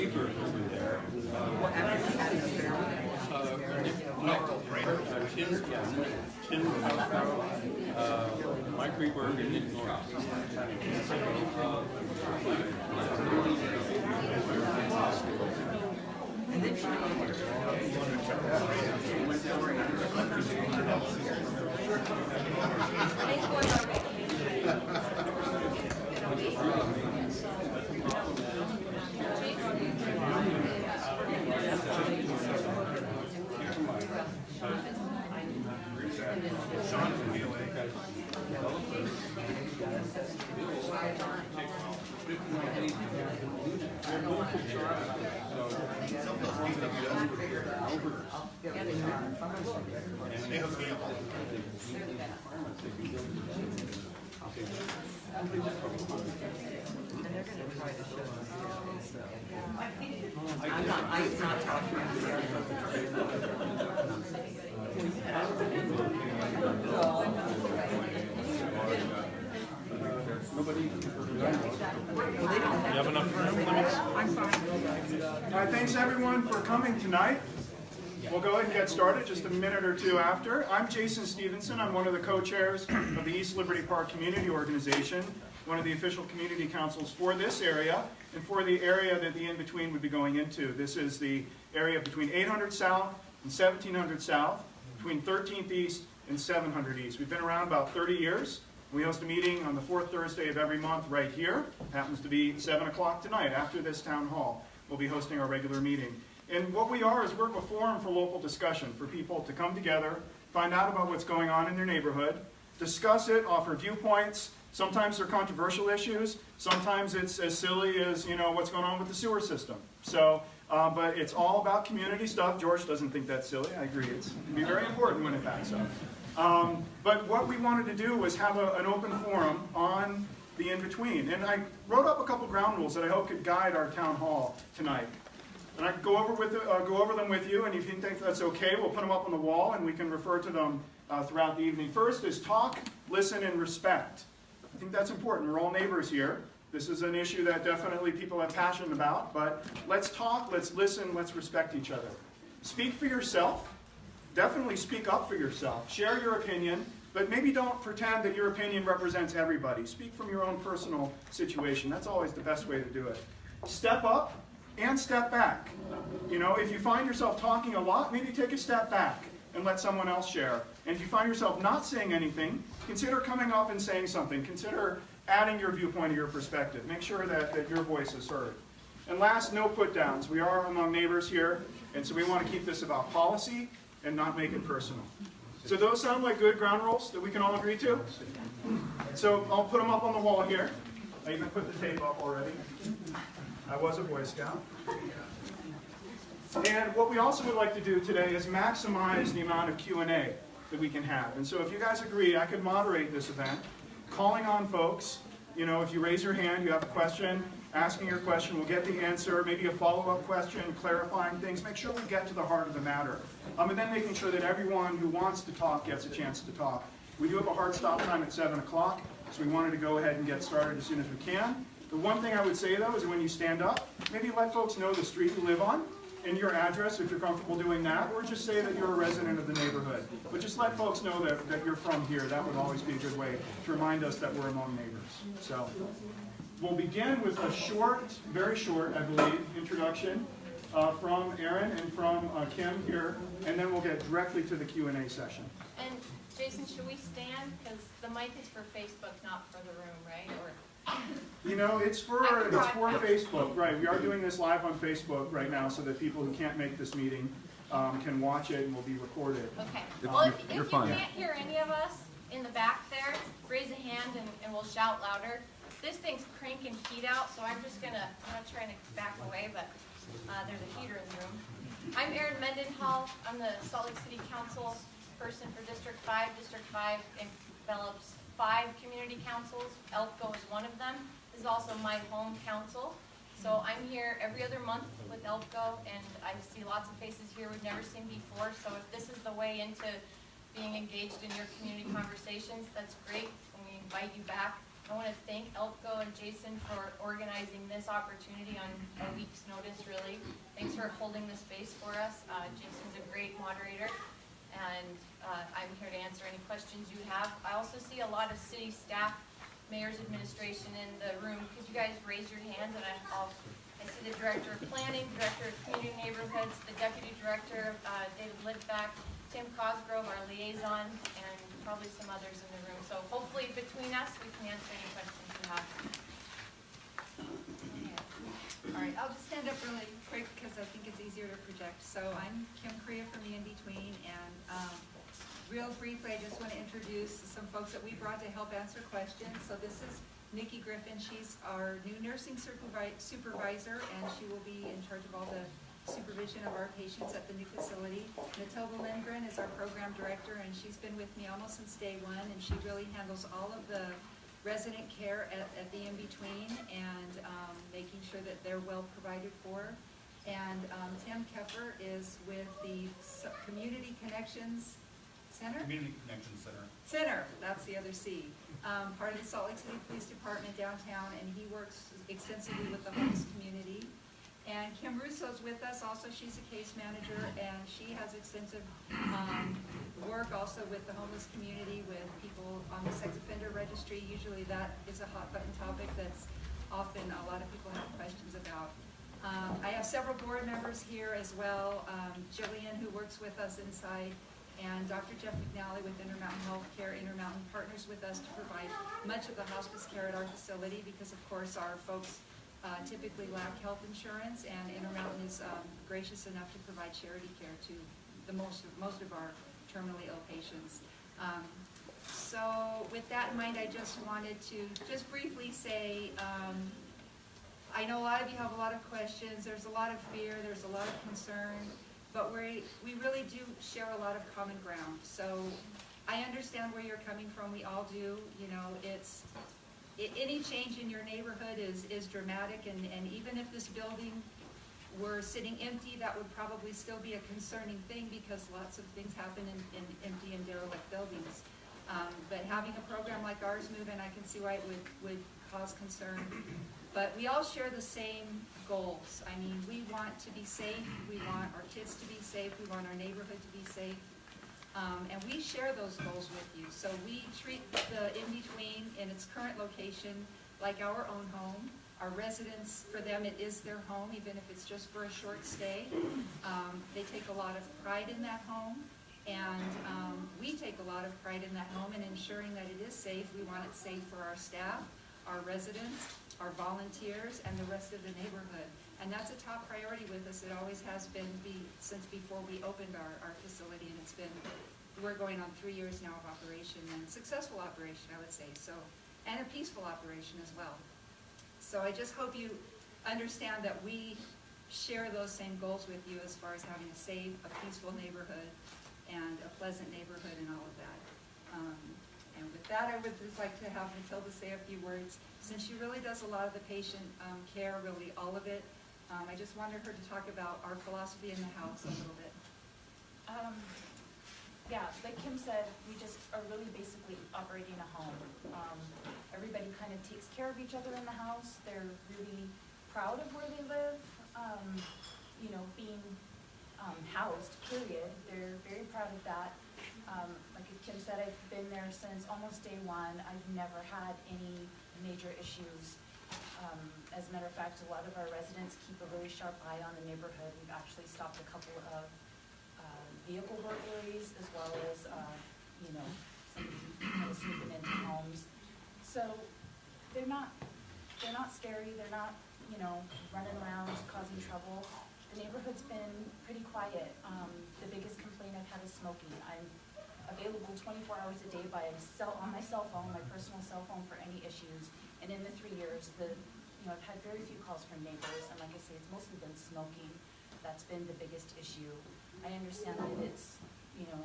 neighbor over there. Tim Mike Reberg and Nick Norris. And then I'm not talking You have enough room limits? All right, thanks everyone for coming tonight. We'll go ahead and get started just a minute or two after. I'm Jason Stevenson. I'm one of the co-chairs of the East Liberty Park Community Organization, one of the official community councils for this area and for the area that the in-between would be going into. This is the area between 800 South and 1700 South, between 13th East and 700 East. We've been around about 30 years. We host a meeting on the fourth Thursday of every month right here. It happens to be 7 o'clock tonight after this town hall. We'll be hosting our regular meeting. And what we are is we're a forum for local discussion, for people to come together, find out about what's going on in their neighborhood, discuss it, offer viewpoints. Sometimes they're controversial issues. Sometimes it's as silly as, what's going on with the sewer system. So, but it's all about community stuff. George doesn't think that's silly. I agree. It can be very important when it backs up. But what we wanted to do was have an open forum on the in-between. And I wrote up a couple ground rules that I hope could guide our town hall tonight. And I go over them with you, and if you think that's okay, we'll put them up on the wall, and we can refer to them throughout the evening. First is talk, listen, and respect. I think that's important. We're all neighbors here. This is an issue that definitely people have passion about, but let's talk, let's listen, let's respect each other. Speak for yourself. Definitely speak up for yourself. Share your opinion, but maybe don't pretend that your opinion represents everybody. Speak from your own personal situation. That's always the best way to do it. Step up and step back. If you find yourself talking a lot, maybe take a step back and let someone else share. And if you find yourself not saying anything, consider coming up and saying something. Consider adding your viewpoint or your perspective. Make sure that your voice is heard. And last, no put-downs. We are among neighbors here, and so we want to keep this about policy and not make it personal. So those sound like good ground rules that we can all agree to? So I'll put them up on the wall here. I even put the tape up already. I was a Boy Scout. And what we also would like to do today is maximize the amount of Q&A that we can have. And so if you guys agree, I could moderate this event, calling on folks. If you raise your hand, you have a question, asking your question, we'll get the answer, maybe a follow-up question, clarifying things. Make sure we get to the heart of the matter. And then making sure that everyone who wants to talk gets a chance to talk. We do have a hard stop time at 7 o'clock, so we wanted to go ahead and get started as soon as we can. The one thing I would say, though, is when you stand up, maybe let folks know the street you live on and your address if you're comfortable doing that, or just say that you're a resident of the neighborhood. But just let folks know that you're from here. That would always be a good way to remind us that we're among neighbors. So we'll begin with a short, very short, I believe, introduction from Aaron and from Kim here, and then we'll get directly to the Q&A session. And Jason, should we stand? Because the mic is for Facebook, not for the room, right? Or it's for Facebook, right? We are doing this live on Facebook right now so that people who can't make this meeting can watch it and will be recorded. Okay. Well, if you can't hear any of us in the back there, raise a hand and we'll shout louder. This thing's cranking heat out, so I'm not trying to back away, but there's a heater in the room. I'm Erin Mendenhall. I'm the Salt Lake City Council person for District 5. District 5 envelops 5 community councils. ELPCO is one of them. This is also my home council. So I'm here every other month with ELPCO, and I see lots of faces here we've never seen before. So if this is the way into being engaged in your community conversations, that's great, and we invite you back I want to thank ELPCO and Jason for organizing this opportunity on a week's notice, really. Thanks for holding the space for us. Jason's a great moderator, and I'm here to answer any questions you have. I also see a lot of city staff, mayor's administration in the room. Could you guys raise your hands? And I see the director of planning, director of community neighborhoods, the deputy director, David Lidback, Tim Cosgrove, our liaison, and probably some others in the room. So hopefully between us, we can answer any questions you have. All right, I'll just stand up really quick because I think it's easier to project. So I'm Kim Korea from the In-Between, and real briefly, I just want to introduce some folks that we brought to help answer questions. So this is Nikki Griffin. She's our new nursing supervisor, and she will be in charge of all the supervision of our patients at the new facility. Matilda Lindgren is our program director, and she's been with me almost since day one, and she really handles all of the resident care at the In-Between, and making sure that they're well provided for. And Tim Keffer is with the Community Connections Center? Community Connection Center. That's the other C. Part of the Salt Lake City Police Department downtown, and he works extensively with the homeless community. And Kim Russo's with us also. She's a case manager, and she has extensive work also with the homeless community, with people on the sex offender registry. Usually that is a hot button topic that's often a lot of people have questions about. I have several board members here as well. Jillian, who works with us inside, and Dr. Jeff McNally with Intermountain Healthcare. Intermountain partners with us to provide much of the hospice care at our facility because, of course, our folks typically lack health insurance, and Intermountain is gracious enough to provide charity care to the most of our terminally ill patients. So with that in mind, I just wanted to just briefly say, I know a lot of you have a lot of questions. There's a lot of fear. There's a lot of concern. But we really do share a lot of common ground. So I understand where you're coming from. We all do. You know, any change in your neighborhood is dramatic, and even if this building were sitting empty, that would probably still be a concerning thing because lots of things happen in empty and derelict buildings. But having a program like ours move in, I can see why it would cause concern. But we all share the same goals. I mean, we want to be safe. We want our kids to be safe. We want our neighborhood to be safe. And we share those goals with you. So we treat the In-Between in its current location like our own home. Our residents, for them, it is their home, even if it's just for a short stay. They take a lot of pride in that home. And we take a lot of pride in that home and ensuring that it is safe. We want it safe for our staff, our residents, our volunteers, and the rest of the neighborhood. And that's a top priority with us. It always has been since before we opened our facility, and we're going on 3 years now of operation, and successful operation, I would say, so, and a peaceful operation as well. So I just hope you understand that we share those same goals with you as far as having a safe, a peaceful neighborhood, and a pleasant neighborhood and all of that. And with that, I would just like to have Matilda say a few words. Since she really does a lot of the patient care, really all of it, I just wanted her to talk about our philosophy in the house a little bit. Yeah, like Kim said, we just are really basically operating a home. Everybody kind of takes care of each other in the house. They're really proud of where they live, you know, being housed, period. They're very proud of that. Like Kim said, I've been there since almost day one. I've never had any major issues. As a matter of fact, a lot of our residents keep a really sharp eye on the neighborhood. We've actually stopped a couple of vehicle burglaries, as well as, you know, somebody kind of sneaking into homes. So they're not scary. They're not, you know, running around causing trouble. The neighborhood's been pretty quiet. The biggest complaint I've had is smoking. I'm available 24 hours a day on my cell phone, my personal cell phone, for any issues. And in the 3 years, I've had very few calls from neighbors, and like I say, it's mostly been smoking. That's been the biggest issue. I understand that it's, you know,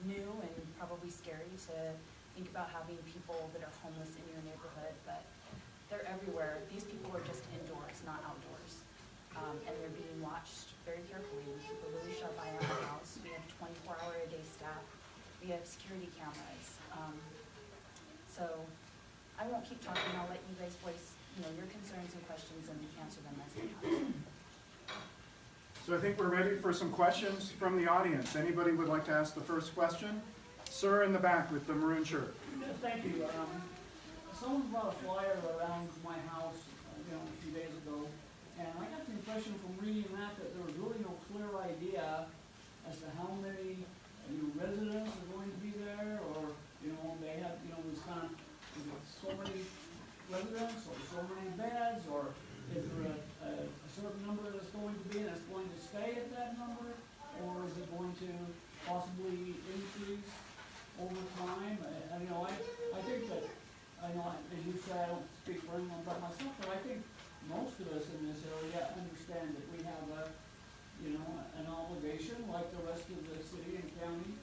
new and probably scary to think about having people that are homeless in your neighborhood, but they're everywhere. These people are just indoors, not outdoors. And they're being watched very carefully. We keep a really sharp eye on our house. We have 24-hour-a-day staff. We have security cameras. So I won't keep talking, I'll let you guys voice, your concerns and questions and answer them as they come. So I think we're ready for some questions from the audience. Anybody would like to ask the first question? Sir in the back with the maroon shirt. Yes, thank you. Someone brought a flyer around my house, a few days ago, and I got the impression from reading that there was really no clear idea as to how many new residents are going to be there, or, they have, this kind of, is it so many residents, or so many beds, or is there a certain number that's going to be, and it's going to stay at that number, or is it going to possibly increase over time? I think that, as you said, I don't speak for anyone but myself, but I think most of us in this area understand that we have an obligation like the rest of the city and county.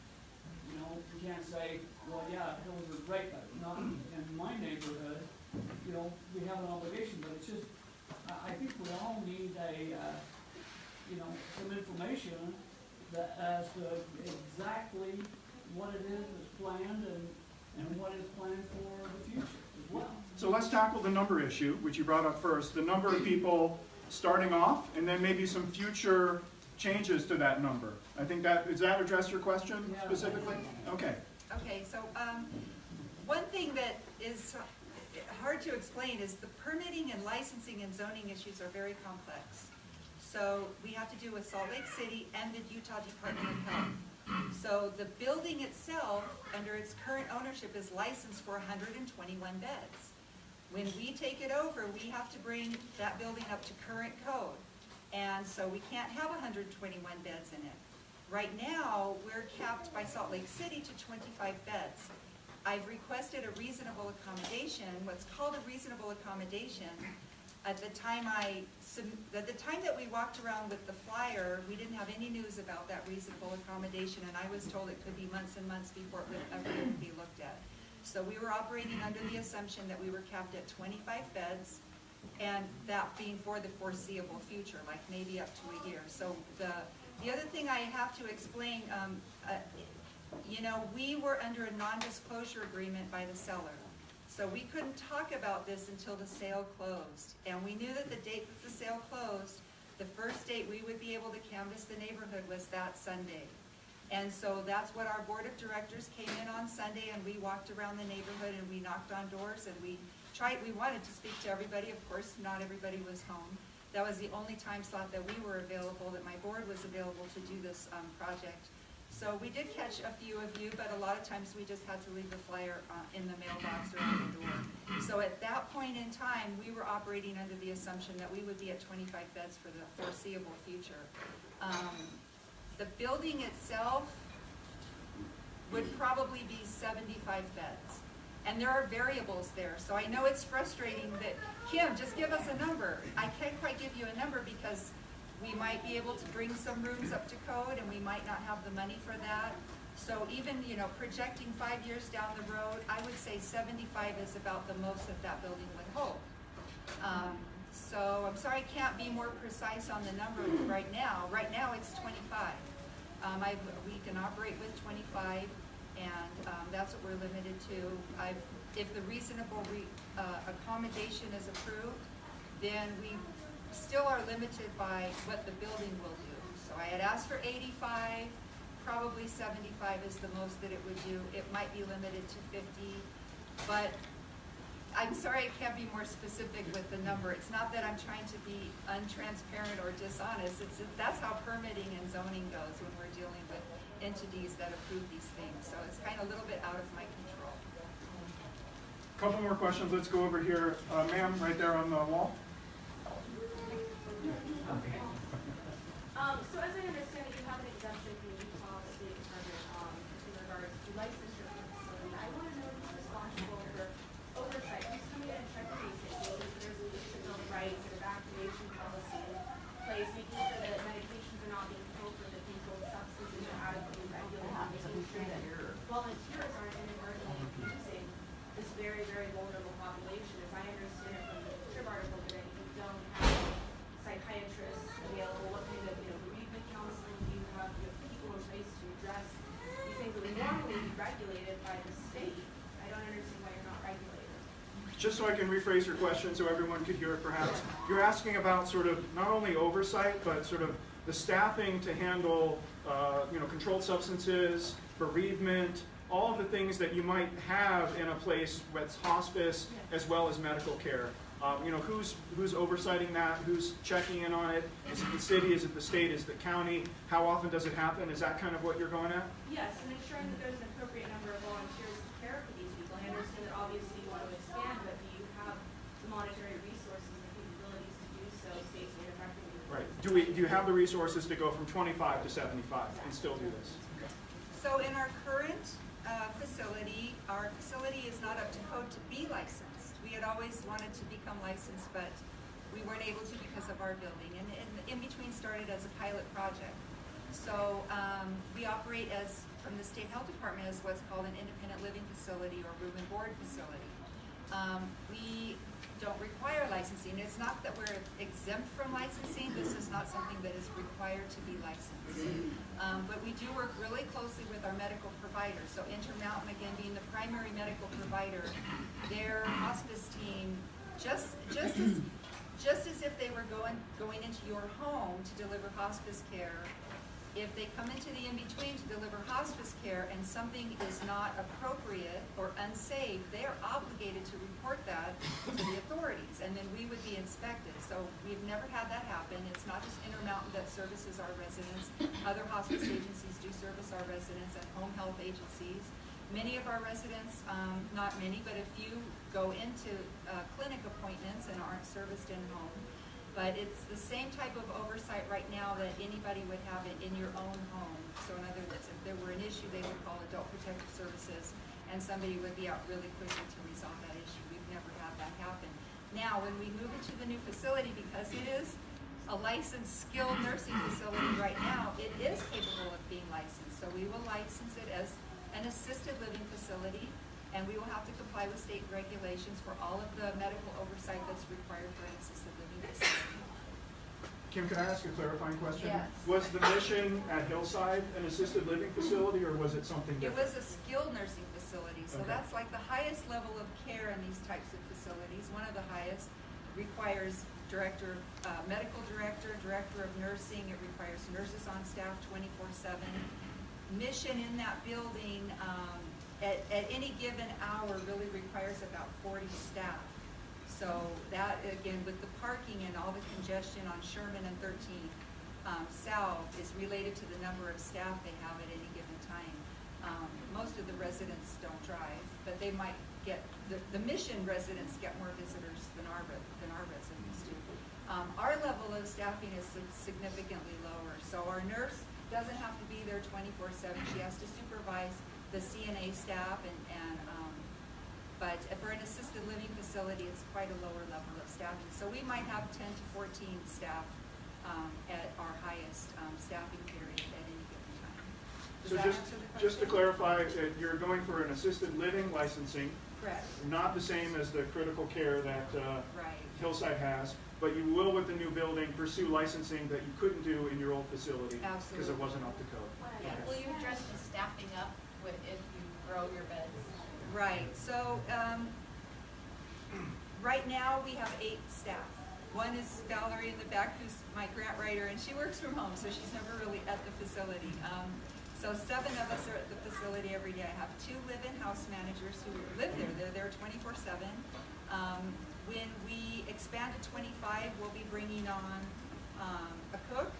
We can't say, well, yeah, those are great, but not in my neighborhood. We have an obligation, but it's just, I think we all need some information as to exactly what it is that's planned and what is planned for the future as well. So let's tackle the number issue, which you brought up first. The number of people starting off, and then maybe some future changes to that number. I think does that address your question specifically? Okay. Okay, so one thing that is hard to explain is the permitting and licensing and zoning issues are very complex. So we have to do with Salt Lake City and the Utah Department of Health. So the building itself, under its current ownership, is licensed for 121 beds. When we take it over, we have to bring that building up to current code. And so we can't have 121 beds in it. Right now, we're capped by Salt Lake City to 25 beds. I've requested a reasonable accommodation, what's called a reasonable accommodation. At the time that we walked around with the flyer, we didn't have any news about that reasonable accommodation, and I was told it could be months and months before it would ever be looked at. So we were operating under the assumption that we were capped at 25 beds, and that being for the foreseeable future, like maybe up to a year. So the other thing I have to explain, we were under a non-disclosure agreement by the seller. So we couldn't talk about this until the sale closed. And we knew that the date that the sale closed, the first date we would be able to canvass the neighborhood was that Sunday. And so that's what our board of directors came in on Sunday, and we walked around the neighborhood and we knocked on doors and we wanted to speak to everybody. Of course, not everybody was home. That was the only time slot that we were available, that my board was available to do this project. So we did catch a few of you, but a lot of times we just had to leave the flyer in the mailbox or on the door. So at that point in time, we were operating under the assumption that we would be at 25 beds for the foreseeable future. The building itself would probably be 75 beds. And there are variables there. So I know it's frustrating that, Kim, just give us a number. I can't quite give you a number because we might be able to bring some rooms up to code and we might not have the money for that. So even, projecting 5 years down the road, I would say 75 is about the most that that building would hold. So I'm sorry I can't be more precise on the number right now. Right now it's 25. We can operate with 25, and that's what we're limited to. If the reasonable accommodation is approved, then we still are limited by what the building will do. So I had asked for 85, probably 75 is the most that it would do. It might be limited to 50, but I'm sorry I can't be more specific with the number. It's not that I'm trying to be untransparent or dishonest. That's how permitting and zoning goes when we're dealing with entities that approve these things. So it's kind of a little bit out of my control. Couple more questions. Let's go over here. Ma'am, right there on the wall. So as I understand it, you have an exemption from the Utah State Department in regards to licensure for the facility. I want to know who's responsible for oversight. Who's coming in and checking basically if there's a restriction on rights and evacuation policy in place, making sure that medications are not being filled with the controlled substances are adequately regulated, making sure that volunteers aren't inadvertently abusing this very, very vulnerable population. As I understand it from the TRIB article today, you don't have psychiatrists available, what kind of bereavement counseling just so I can rephrase your question so everyone could hear it perhaps, you're asking about sort of not only oversight, but sort of the staffing to handle controlled substances, bereavement, all of the things that you might have in a place with hospice as well as medical care. Who's oversighting that? Who's checking in on it? Is it the city? Is it the state? Is it the county? How often does it happen? Is that kind of what you're going at? Yes, and ensuring that there's an appropriate number of volunteers to care for these people. I understand that obviously you want to expand, but do you have the monetary resources and capabilities to do so safely and effectively? Right. Do you have the resources to go from 25 to 75 and still do this? So in our current facility, our facility is not up to code to be licensed. We had always wanted to become licensed, but we weren't able to because of our building. And in between started as a pilot project. So we operate from the state health department as what's called an independent living facility or room and board facility. We don't require licensing. It's not that we're exempt from licensing. This is not something that is required to be licensed. But we do work really closely with our medical providers. So Intermountain, again, being the primary medical provider, their hospice team, just as if they were going into your home to deliver hospice care, if they come into the in-between to deliver hospice care and something is not appropriate or unsafe, they are obligated to report that to the authorities, and then we would be inspected. So we've never had that happen. It's not just Intermountain that services our residents. Other hospice agencies do service our residents and home health agencies. Many of our residents, not many, but a few, go into clinic appointments and aren't serviced in home. But it's the same type of oversight right now that anybody would have in your own home. So in other words, if there were an issue, they would call Adult Protective Services, and somebody would be out really quickly to resolve that issue. We've never had that happen. Now, when we move into the new facility, because it is a licensed skilled nursing facility right now, it is capable of being licensed. So we will license it as an assisted living facility, and we will have to comply with state regulations for all of the medical oversight that's required for an assisted living facility. Kim, can I ask a clarifying question? Yes. Was the mission at Hillside an assisted living facility, or was it something It different? was a skilled nursing facility, so Okay. that's like the highest level of care in these types of facilities. One of the highest requires medical director, director of nursing. It requires nurses on staff 24/7. Mission in that building at any given hour really requires about 40 staff. So that, again, with the parking and all the congestion on Sherman and 13th South is related to the number of staff they have at any given time. Most of the residents don't drive, but they might get, the Mission residents get more visitors than our residents do. Our level of staffing is significantly lower. So our nurse doesn't have to be there 24/7. She has to supervise the CNA staff but for an assisted living facility, it's quite a lower level of staffing. So we might have 10 to 14 staff at our highest staffing period at any given time. Does So that answer the question? just to clarify, you're going for an assisted living licensing, Correct. not the same as the critical care that Right. Hillside has, but you will, with the new building, pursue licensing that you couldn't do in your old facility because it Absolutely. wasn't up to code. Yeah, Okay. will you address the staffing up if you grow your beds? Right, so right now we have 8 staff. One is Valerie in the back, who's my grant writer, and she works from home, so she's never really at the facility. So 7 of us are at the facility every day. I have 2 live-in house managers who live there. They're there 24/7. When we expand to 25, we'll be bringing on a cook.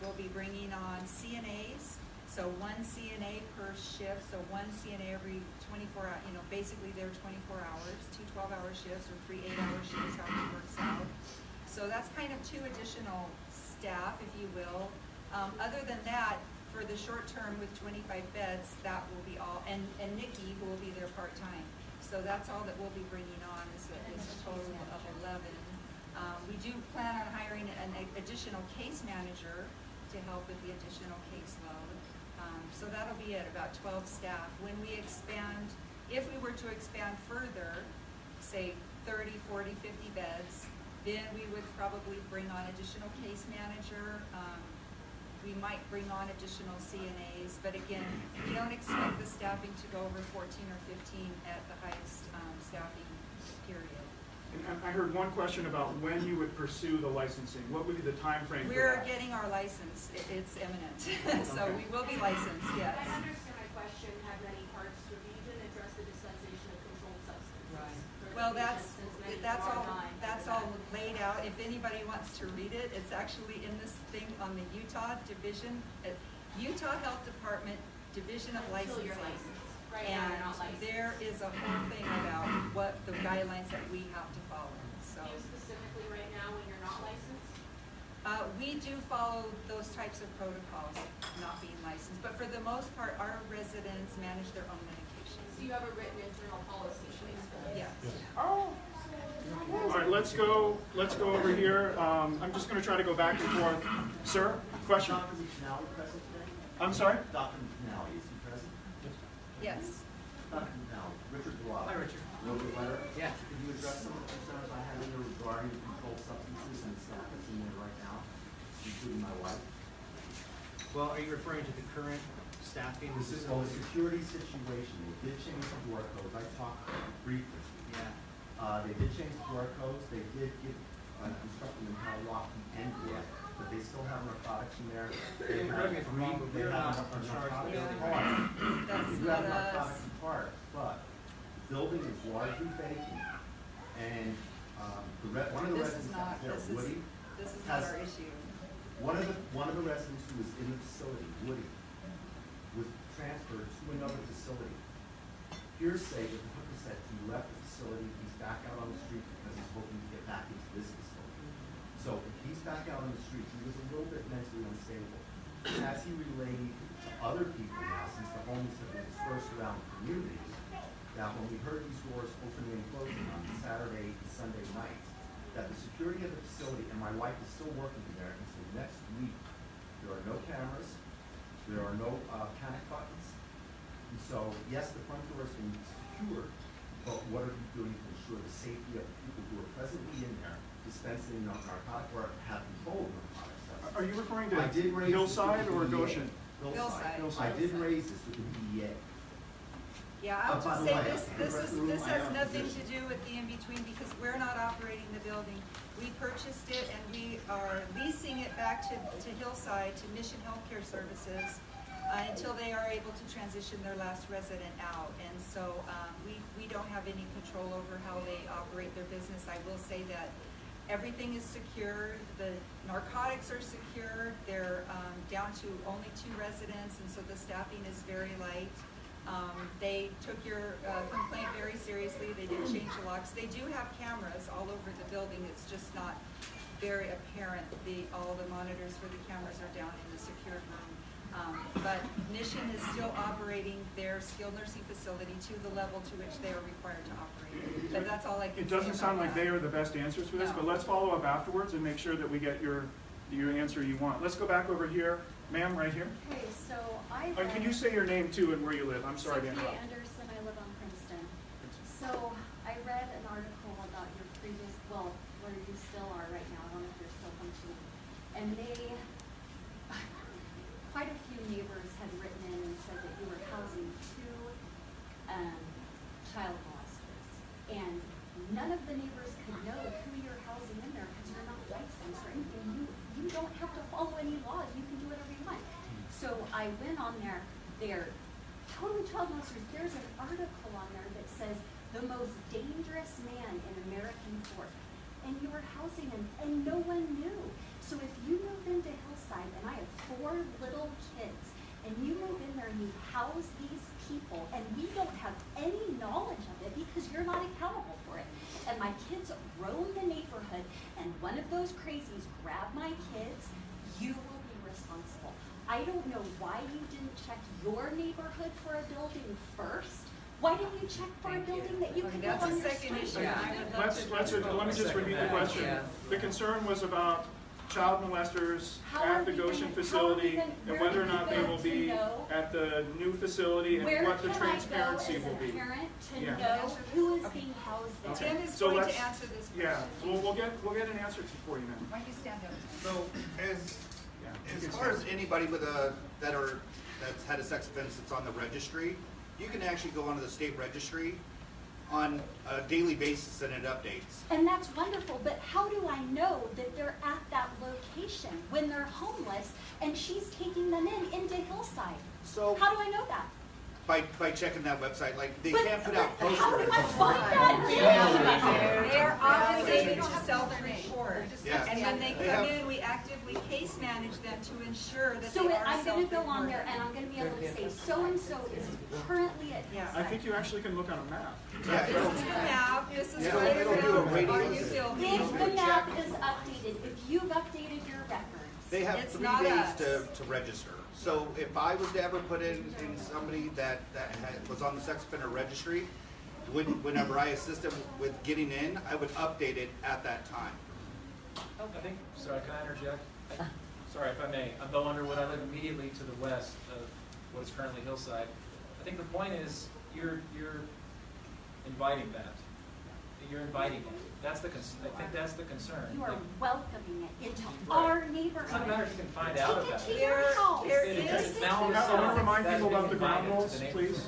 We'll be bringing on CNAs. So 1 CNA per shift, so 1 CNA every 24 hours, basically they're 24 hours, 2 12-hour shifts or 3 8-hour shifts, however it works out. So that's kind of 2 additional staff, if you will. Other than that, for the short term with 25 beds, that will be all, and Nikki, who will be there part-time. So that's all that we'll be bringing on is a total of 11. We do plan on hiring an additional case manager to help with the additional caseload. So that'll be at about 12 staff. When we expand, if we were to expand further, say 30, 40, 50 beds, then we would probably bring on additional case manager. We might bring on additional CNAs, but again, we don't expect the staffing to go over 14 or 15 at the highest staffing period. And I heard one question about when you would pursue the licensing. What would be the time frame for We're that? getting our license, it's imminent, so we will be licensed, yes. I understand my question had many parts to it. You didn't address the dispensation of controlled substances. Well, that's all, Prohibition since that's all laid out. If anybody wants to read it, it's actually in this thing on the Utah Division, Utah Health Department Division of Until Licensing. you're licensed. Right now, And you're not licensed. there is a whole thing about what the guidelines that we have to follow, so. You specifically right now when you're not licensed? We do follow those types of protocols, not being licensed, but for the most part, our residents manage their own medications. So you have a written internal policy in place for this? Yes. All right, let's go over here. I'm just gonna try to go back and forth. Sir, question? Dr. McNally present today? I'm sorry? Dr. McNally, is he present? Yes. Dr. McNally, Richard Blau. Hi, Richard. Wrote a letter. Yeah. Could you address some of the concerns I have in there regarding controlled substances and staff that's in there right now, including my wife? Well, are you referring to the current staffing? This is a security situation. They did change the door codes. I talked briefly. Yeah. They did change the door codes. They did give instruction on how to lock the end door, but they still have narcotics in there. They Correct me if I'm wrong, but they we're have not in charge of the building part. right now. That's They do not have us. narcotics in part, but the building is largely vacant, and one of the This is residents not, out there, Woody, this is not has- our issue. one of the residents who was in the facility, Woody, was transferred to another facility. Hearsay that the hooker said he left the facility, he's back out on the street because he's hoping to get back into this facility. So if he's back out on the street, he was a little bit mentally unstable. As he relayed to other people now, since the homeless have been dispersed around the community, that when we heard these doors opening and closing on Saturday and Sunday nights, that the security of the facility, and my wife is still working there, until next week, there are no cameras, there are no panic buttons. And so, yes, the front door has been secured, but what are we doing to ensure the safety of the people who are presently in there dispensing narcotic or have control of narcotics? Are you referring to I did raise this Hillside with or the DEA. Goshen? Hillside. I did raise this with the DEA. Yeah, I'll by just the say way, this, the rest of the room, this I has have a nothing to position. do with the in-between because we're not operating the building. We purchased it and we are leasing it back to Hillside, to Mission Healthcare Services, until they are able to transition their last resident out. And so, we don't have any control over how they operate their business. I will say that everything is secured, the narcotics are secured, they're, down to only 2 residents, and so the staffing is very light. They took your complaint very seriously. They did change the locks. They do have cameras all over the building. It's just not very apparent. All the monitors for the cameras are down in the secured room. But Mission is still operating their skilled nursing facility to the level to which they are required to operate. But that's all I can say It doesn't about sound like that. they are the best answers for this, No. but let's follow up afterwards and make sure that we get your answer you want. Let's go back over here. Ma'am, right here. Okay, so I Can you say your name too and where you live? I'm sorry to Sophia interrupt. Anderson, I live on Princeton. So I read an article about your previous, well, where you still are right now, I don't know if you're still functioning. And quite a few neighbors had written in and said that you were housing 2 child molesters. And none of the neighbors could know who you're housing in there because you're not licensed or anything. You don't have to follow any laws, you can do whatever you want. So I went on there, they're totally child molesters. There's an article on there that says the most dangerous man in American Fork. And you were housing him and no one knew. So if you move into Hillside, and I have 4 little kids, and you move in there and you house these people, and we don't have any knowledge of it because you're not accountable for it. And my kids roam the neighborhood, and one of those crazies grab my kids, you will be responsible. I don't know why you didn't check your neighborhood for a building first. Why didn't you check for a building that you could build That's on a your second street? issue. I would love to. Let me just repeat the question. The concern was about child molesters How at are the we Goshen gonna- facility how are we gonna- and whether or where not are we they will going to be know? at the new facility and Where what the can transparency I go will as a be. parent to Yeah. know who is being housed there? Okay. Tim is So going to let's- answer this question. Yeah, we'll get an answer for you, ma'am. Why don't you stand up? So Yeah, as you can far as say. anybody that's had a sex offense that's on the registry, you can actually go onto the state registry on a daily basis and it updates. And that's wonderful, but how do I know that they're at that location when they're homeless and she's taking them into Hillside? So How do I know that? by checking that website, like they But- can't put out but how do posters. I find that? They're obligated to self-report. Yeah. And when they They come have- in, we actively case manage them to ensure that they So are I'm gonna go on self-reporting. there and I'm gonna be able to say, so-and-so is currently at Yeah. I Hillside. think you actually can look on a map. Yeah, This is the map, this is Yeah, right it'll do a around radius. our utility. If the map is updated, if you've updated your records, they have It's 3 not days us. to register. So if I was to ever put in somebody that was on the sex offender registry, whenever I assist them with getting in, I would update it at that time. I think, sorry, can I interject? Sorry if I may. I'm Bill Underwood. I live immediately to the west of what is currently Hillside. I think the point is you're inviting that. You're inviting it. That's the I think that's the concern. you are Like, welcoming it into Right. our It neighborhood. doesn't matter if you can find out Take it about to it. your house. There It is, is now on the I want to south. remind That's people about the being ground invited rules, to the please.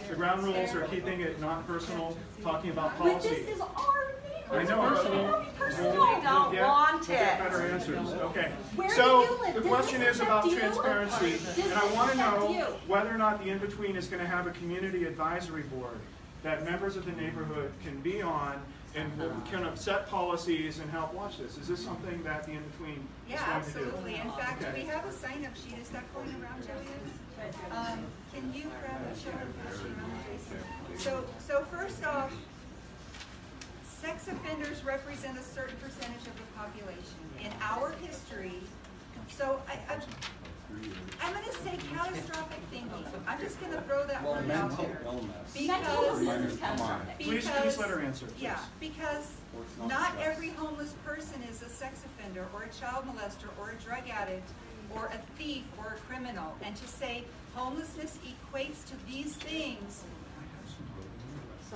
The ground rules are keeping it not personal, talking about But policy. this is our neighborhood. I know, but It'll be personal. we'll get better answers. Okay. Where do So you live? the Does question this is about affect you? transparency, Does and I this want to affect know you? whether or not the in-between is going to have a community advisory board that members of the neighborhood can be on and can set policies and help watch this. Is this something that the in-between is yeah, going to do? absolutely. In fact, Okay. we have a sign-up sheet. Is that going around, Jillian? Can you grab a show and pass it around, Jason? So first off, sex offenders represent a certain percentage of the population. In our history, so I'm going to say catastrophic thinking. I'm just going to throw that word out there. Mental illness is catastrophic. Please let her answer, please. Yeah, because not every homeless person is a sex offender or a child molester or a drug addict or a thief or a criminal. And to say homelessness equates to these things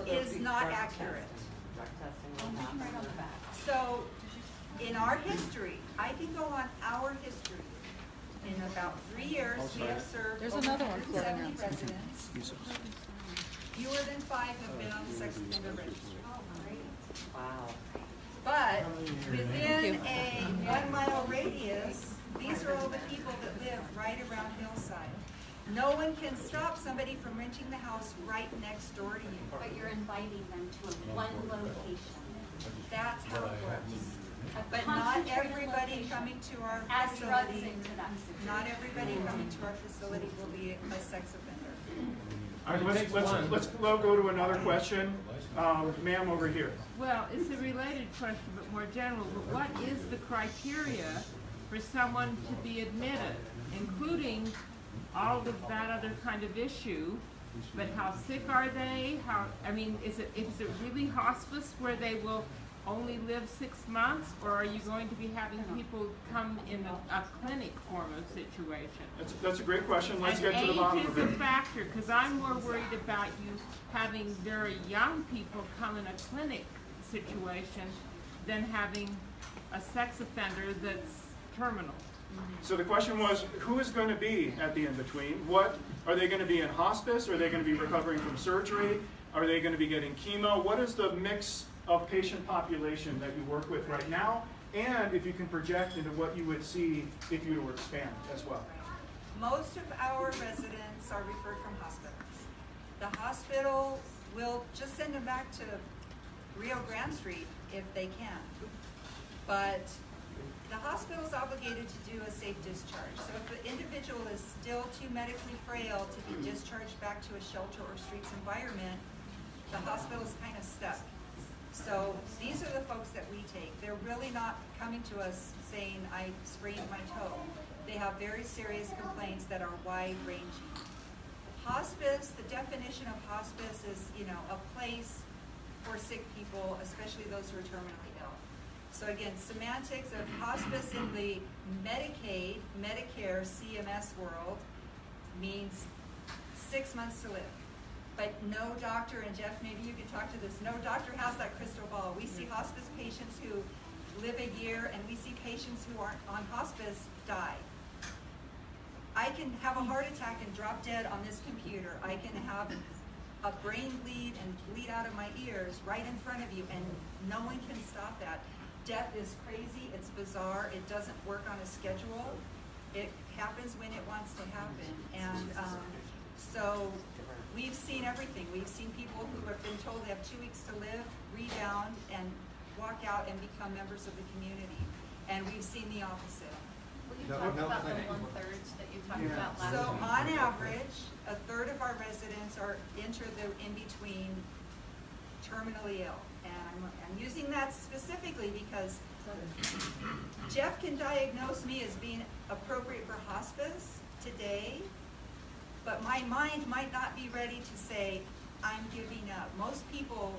is not accurate. Right on the back. So, in our history, I can go on our history. In about 3 years, we have served over 170 residents. Fewer than 5 have been on the sex offender registry. Wow. But within a 1 mile radius, these are all the people that live right around Hillside. No one can stop somebody from renting the house right next door to you. But you're inviting them to one location. That's how it works. A But not concentrated everybody location. coming to our Add drugs facility, into that situation. not everybody coming to our facility will be a sex offender. All right, let's go to another question. Ma'am, over here. Well, it's a related question, but more general. But what is the criteria for someone to be admitted, including all of that other kind of issue? But how sick are they? Is it really hospice where they will only live 6 months, or are you going to be having people come in a clinic form of situation? That's a great question. Let's get to the bottom of Age it. is a factor, because I'm more worried about you having very young people come in a clinic situation than having a sex offender that's terminal. So the question was, who is going to be at the in-between? What are they going to be in hospice? Are they going to be recovering from surgery? Are they going to be getting chemo? What is the mix of patient population that you work with right now? And if you can project into what you would see if you were to expand as well. Most of our residents are referred from hospitals. The hospital will just send them back to Rio Grande Street if they can. But the hospital is obligated to do a safe discharge. So if the individual is still too medically frail to be discharged back to a shelter or streets environment, the hospital is kind of stuck. So these are the folks that we take. They're really not coming to us saying, I sprained my toe. They have very serious complaints that are wide-ranging. Hospice, the definition of hospice is, a place for sick people, especially those who are terminally ill. So again, semantics of hospice in the Medicaid, Medicare, CMS world means 6 months to live. But no doctor, and Jeff, maybe you can talk to this, no doctor has that crystal ball. We see hospice patients who live a year, and we see patients who aren't on hospice die. I can have a heart attack and drop dead on this computer. I can have a brain bleed and bleed out of my ears right in front of you, and no one can stop that. Death is crazy, it's bizarre, it doesn't work on a schedule. It happens when it wants to happen. And so we've seen everything. We've seen people who have been told they have 2 weeks to live, rebound, and walk out and become members of the community. And we've seen the opposite. Will you talk about the 1/3 that you talked about last So week? on average, a third of our residents enter the in-between terminally ill. And I'm using that specifically because Jeff can diagnose me as being appropriate for hospice today, but my mind might not be ready to say, I'm giving up. Most people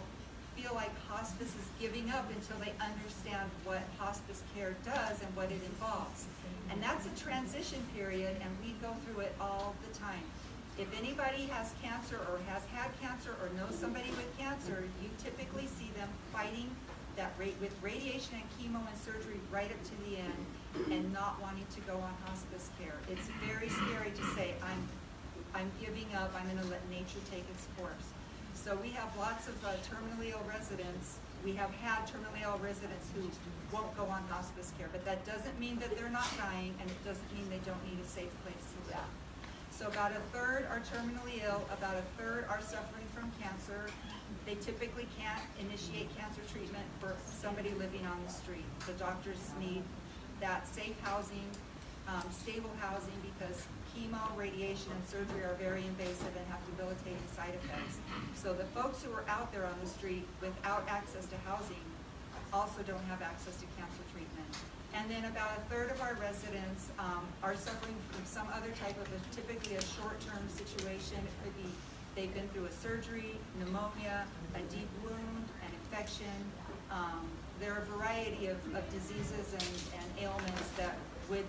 feel like hospice is giving up until they understand what hospice care does and what it involves. And that's a transition period, and we go through it all the time. If anybody has cancer or has had cancer or knows somebody with cancer, you typically see them fighting that with radiation and chemo and surgery right up to the end and not wanting to go on hospice care. It's very scary to say, I'm giving up, I'm gonna let nature take its course. So we have lots of terminally ill residents. We have had terminally ill residents who won't go on hospice care, but that doesn't mean that they're not dying, and it doesn't mean they don't need a safe place to live. So about a third are terminally ill, about a third are suffering from cancer. They typically can't initiate cancer treatment for somebody living on the street. The doctors need that safe housing, stable housing, because chemo, radiation, and surgery are very invasive and have debilitating side effects. So the folks who are out there on the street without access to housing also don't have access to cancer treatment. And then about a third of our residents are suffering from some other type of, typically a short-term situation. It could be they've been through a surgery, pneumonia, a deep wound, an infection. There are a variety of diseases and ailments that would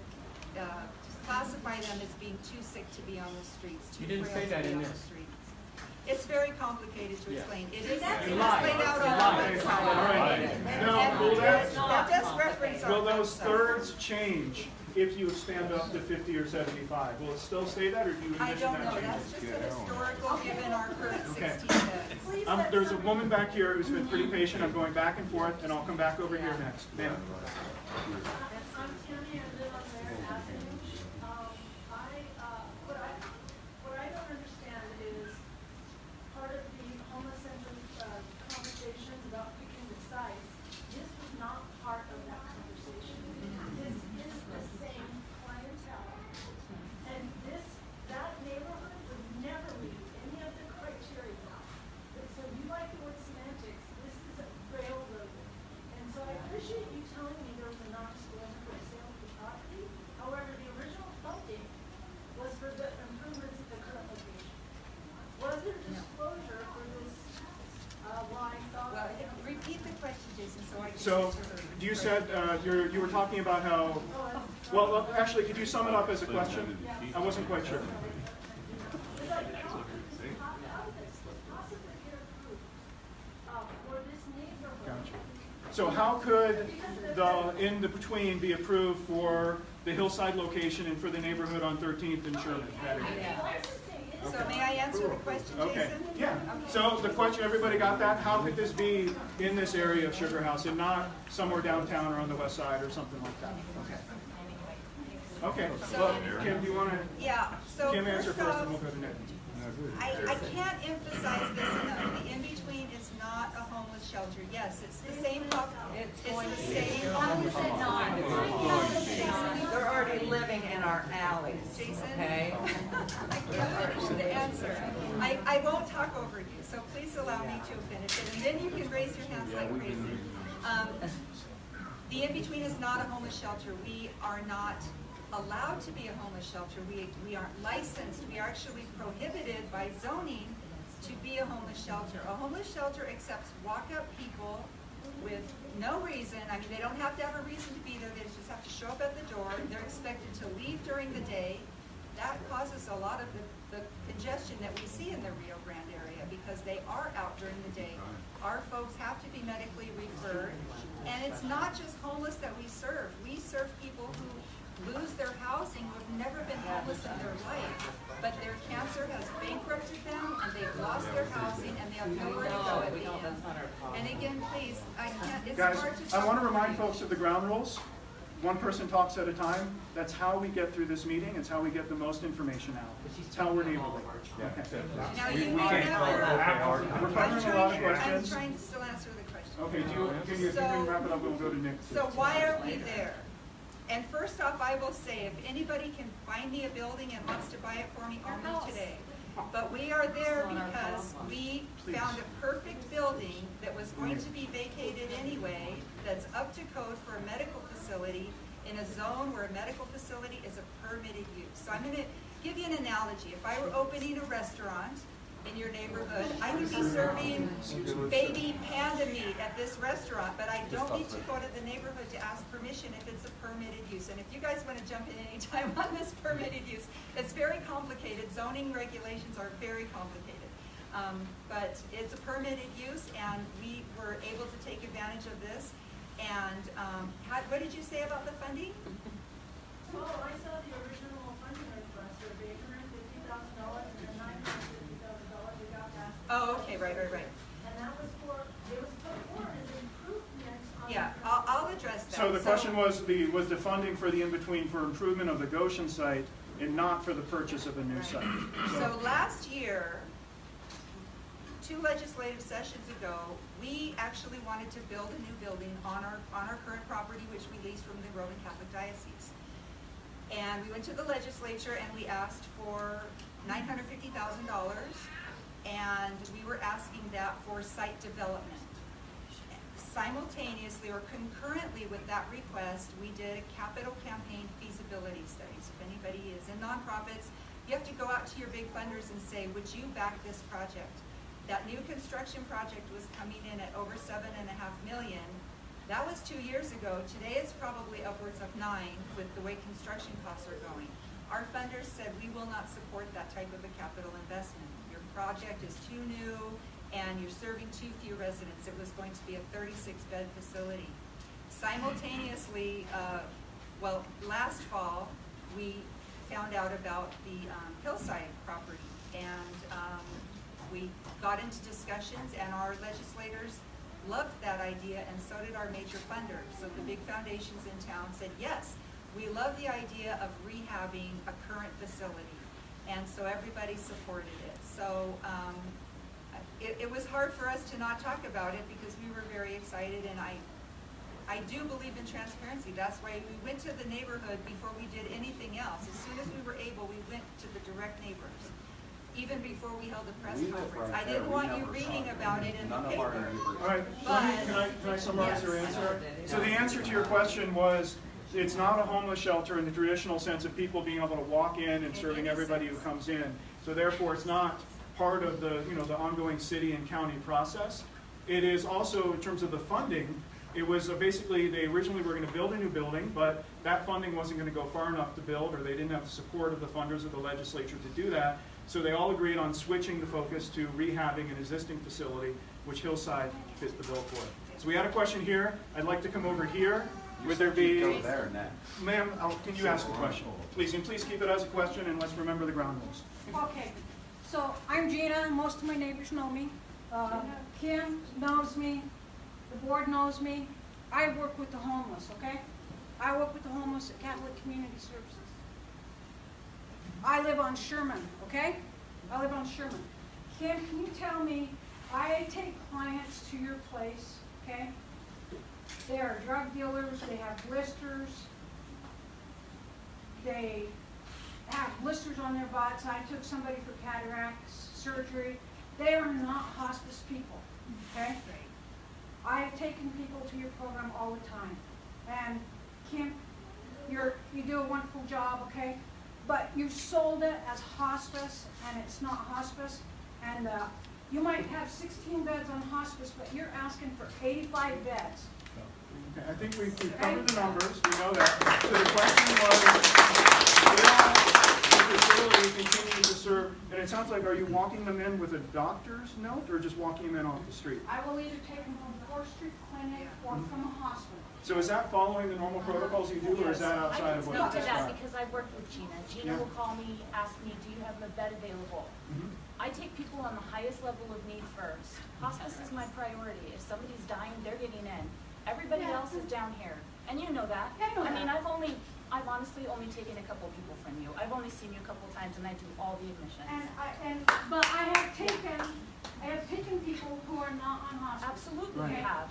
classify them as being too sick to be on the streets, too frail to be on the streets. It's very complicated to explain. It is laid out on our website. All right. Now, That does reference our will those website. thirds change if you expand up to 50 or 75? Will it still stay that, or do you I envision don't that know, changing? that's just a historical given our current Okay. 16 beds. There's a woman back here who's been pretty patient. I'm going back and forth, and I'll come back over here next. Ma'am. I'm Tammy, I live on Merritt Avenue. What I don't understand is part of the homeless center conversations about picking the sites. This was not part of that conversation. This is the same clientele, and that neighborhood would never meet any of the criteria. So you like the word semantics. This is a railroad. And so I appreciate you telling me there was a non-disclosure for the sale of the property. However, the original funding was for the improvements at the current location. Was there disclosure for this, line thought? Well, repeat the question, Jason, so I can So, answer her. you said you were talking about how. Well, actually, could you sum it up as a question? I wasn't quite sure. It's like, how could this possibly get approved, for this neighborhood? Gotcha. So how could the in the between be approved for the hillside location and for the neighborhood on 13th and Sherman? That area? So may I answer the question, Jason? Okay. Yeah. Okay. So the question, everybody got that? How could this be in this area of Sugar House and not somewhere downtown or on the west side or something like that? Okay. Okay. Well, Kim, do you want to? Yeah, so Kim, answer first first, off, and we'll go to Nick. I can't emphasize this enough. The in-between is not a homeless shelter. Yes, it's the same, it's the same. How is it not? They're already living in our alleys, Jason? okay? I can't finish the answer. I won't talk over you, so please allow me to finish it, and then you can raise your hands like crazy. The in-between is not a homeless shelter. We are not allowed to be a homeless shelter. We aren't licensed. We are actually prohibited by zoning to be a homeless shelter. A homeless shelter accepts walk-up people with no reason. I mean, they don't have to have a reason to be there. They just have to show up at the door. They're expected to leave during the day. That causes a lot of the congestion that we see in the Rio Grande area because they are out during the day. Our folks have to be medically referred. And it's not just homeless that we serve. We serve people who lose their housing, who have never been homeless in their life, but their cancer has bankrupted them, and they've lost their housing, and they have nowhere to go at the end. And again, please, I can't, it's Guys, hard to I talk want to about remind it. folks of the ground rules. One person talks at a time. That's how we get through this meeting. It's how we get the most information out. It's how we're able to. Okay. Now, you may never, We're covering a lot of I'm questions. trying to still answer the question. Okay, can you wrap it up? We'll go to Nick. So why are we there? And first off, I will say, if anybody can find me a building and wants to buy it for me, I'll move today. But we are there because we found a perfect building that was going to be vacated anyway, that's up to code for a medical facility in a zone where a medical facility is a permitted use. So I'm going to give you an analogy. If I were opening a restaurant in your neighborhood, I would be serving baby panda meat at this restaurant, but I don't need to go to the neighborhood to ask permission if it's a permitted use. And if you guys want to jump in any time on this permitted use, it's very complicated. Zoning regulations are very complicated. But it's a permitted use, and we were able to take advantage of this. And what did you say about the funding? Well, I saw the original funding request for $850,000 and then $950,000 we got that. Oh, okay, right. And that was for, it was put forward as improvement on. Yeah, I'll address that. So the question was the funding for the in-between for improvement of the Goshen site and not for the purchase of a new site. So last year, 2 legislative sessions ago, we actually wanted to build a new building on our current property, which we lease from the Roman Catholic Diocese. And we went to the legislature and we asked for $950,000, and we were asking that for site development. Simultaneously or concurrently with that request, we did a capital campaign feasibility study. So if anybody is in nonprofits, you have to go out to your big funders and say, would you back this project? That new construction project was coming in at over $7.5 million. That was 2 years ago. Today it's probably upwards of 9 with the way construction costs are going. Our funders said we will not support that type of a capital investment. Your project is too new and you're serving too few residents. It was going to be a 36-bed facility. Simultaneously, last fall, we found out about the Hillside property, and we got into discussions, and our legislators loved that idea, and so did our major funders. So the big foundations in town said, yes, we love the idea of rehabbing a current facility, and so everybody supported it. So it was hard for us to not talk about it because we were very excited, and I do believe in transparency. That's why we went to the neighborhood before we did anything else. As soon as we were able, we went to the direct neighbors, even before we held a press conference. I didn't want you reading about it in the paper. All right, can I summarize your answer? So the answer to your question was, it's not a homeless shelter in the traditional sense of people being able to walk in and serving everybody who comes in. So therefore, it's not part of the the ongoing city and county process. It is also, in terms of the funding, it was basically they originally were going to build a new building, but that funding wasn't going to go far enough to build, or they didn't have the support of the funders of the legislature to do that. So they all agreed on switching the focus to rehabbing an existing facility, which Hillside fit the bill for. So we had a question here. I'd like to come over here. Would there be... Go there next. Ma'am, can you ask a question? Please, and please keep it as a question, and let's remember the ground rules. Okay, so I'm Gina, most of my neighbors know me. Kim knows me, the board knows me. I work with the homeless, okay? I work with the homeless at Catholic Community Services. I live on Sherman, okay? I live on Sherman. Kim, can you tell me, I take clients to your place, okay? They are drug dealers, they have blisters, they have blisters on their butts. I took somebody for cataract surgery. They are not hospice people, okay? I've taken people to your program all the time. And Kim, you do a wonderful job, okay? But you sold it as hospice, and it's not hospice. And you might have 16 beds on hospice, but you're asking for 85 beds. Okay, I think we've covered the numbers. We know that. So the question was, will the facility continue to serve? And it sounds like, are you walking them in with a doctor's note, or just walking them in off the street? I will either take them from 4th Street Clinic or from a hospital. So is that following the normal protocols you do, or is that I outside can of what speak you to that described? because I've worked with Gina. Gina Yeah. will call me, ask me, do you have a bed available? Mhm. I take people on the highest level of need first. Hospice is my priority. If somebody's dying, they're getting in. Everybody Yeah. else is down here. And you know that. I know mean, that. I've honestly only taken a couple people from you. I've only seen you a couple times and I do all the admissions. But I have taken people who are not on hospice. Absolutely Right. you have.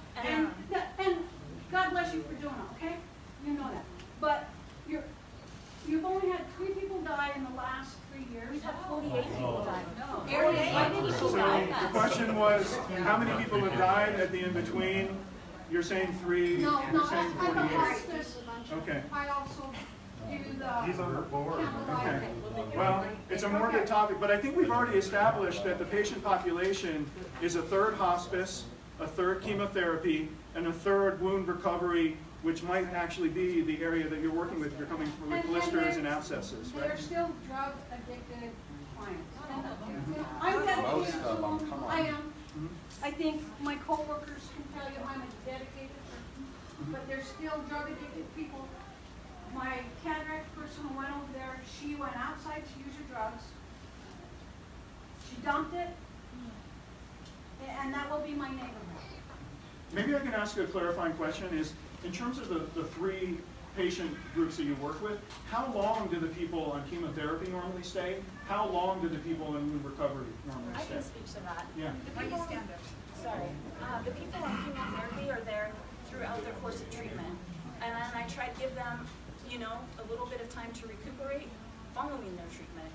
And God bless you for doing it, okay? You know that. But you've only had 3 people die in the last 3 years. We've had 48 people die. So the question was, how many people have died at the in-between? You're saying 3, No, you're saying I'm a 48. hospice. Okay. I also do the. He's on the board. Okay. Well, it's a morbid topic, but I think we've already established that the patient population is a third hospice, a third chemotherapy, and a third wound recovery, which might actually be the area that you're working with if you're coming with blisters and abscesses, right? They're still drug addicted clients. I'm dedicated to them. I am. I think my coworkers can tell you I'm a dedicated person, but they're still drug addicted people. My cataract person who went over there, she went outside to use her drugs. She dumped it, and that will be my neighborhood. Maybe I can ask you a clarifying question is, in terms of the 3 patient groups that you work with, how long do the people on chemotherapy normally stay? How long do the people in wound recovery normally I stay? can speak to that. Yeah. Why do you stand up? Sorry. The people on chemotherapy are there throughout their course of treatment. And then I try to give them, a little bit of time to recuperate following their treatment.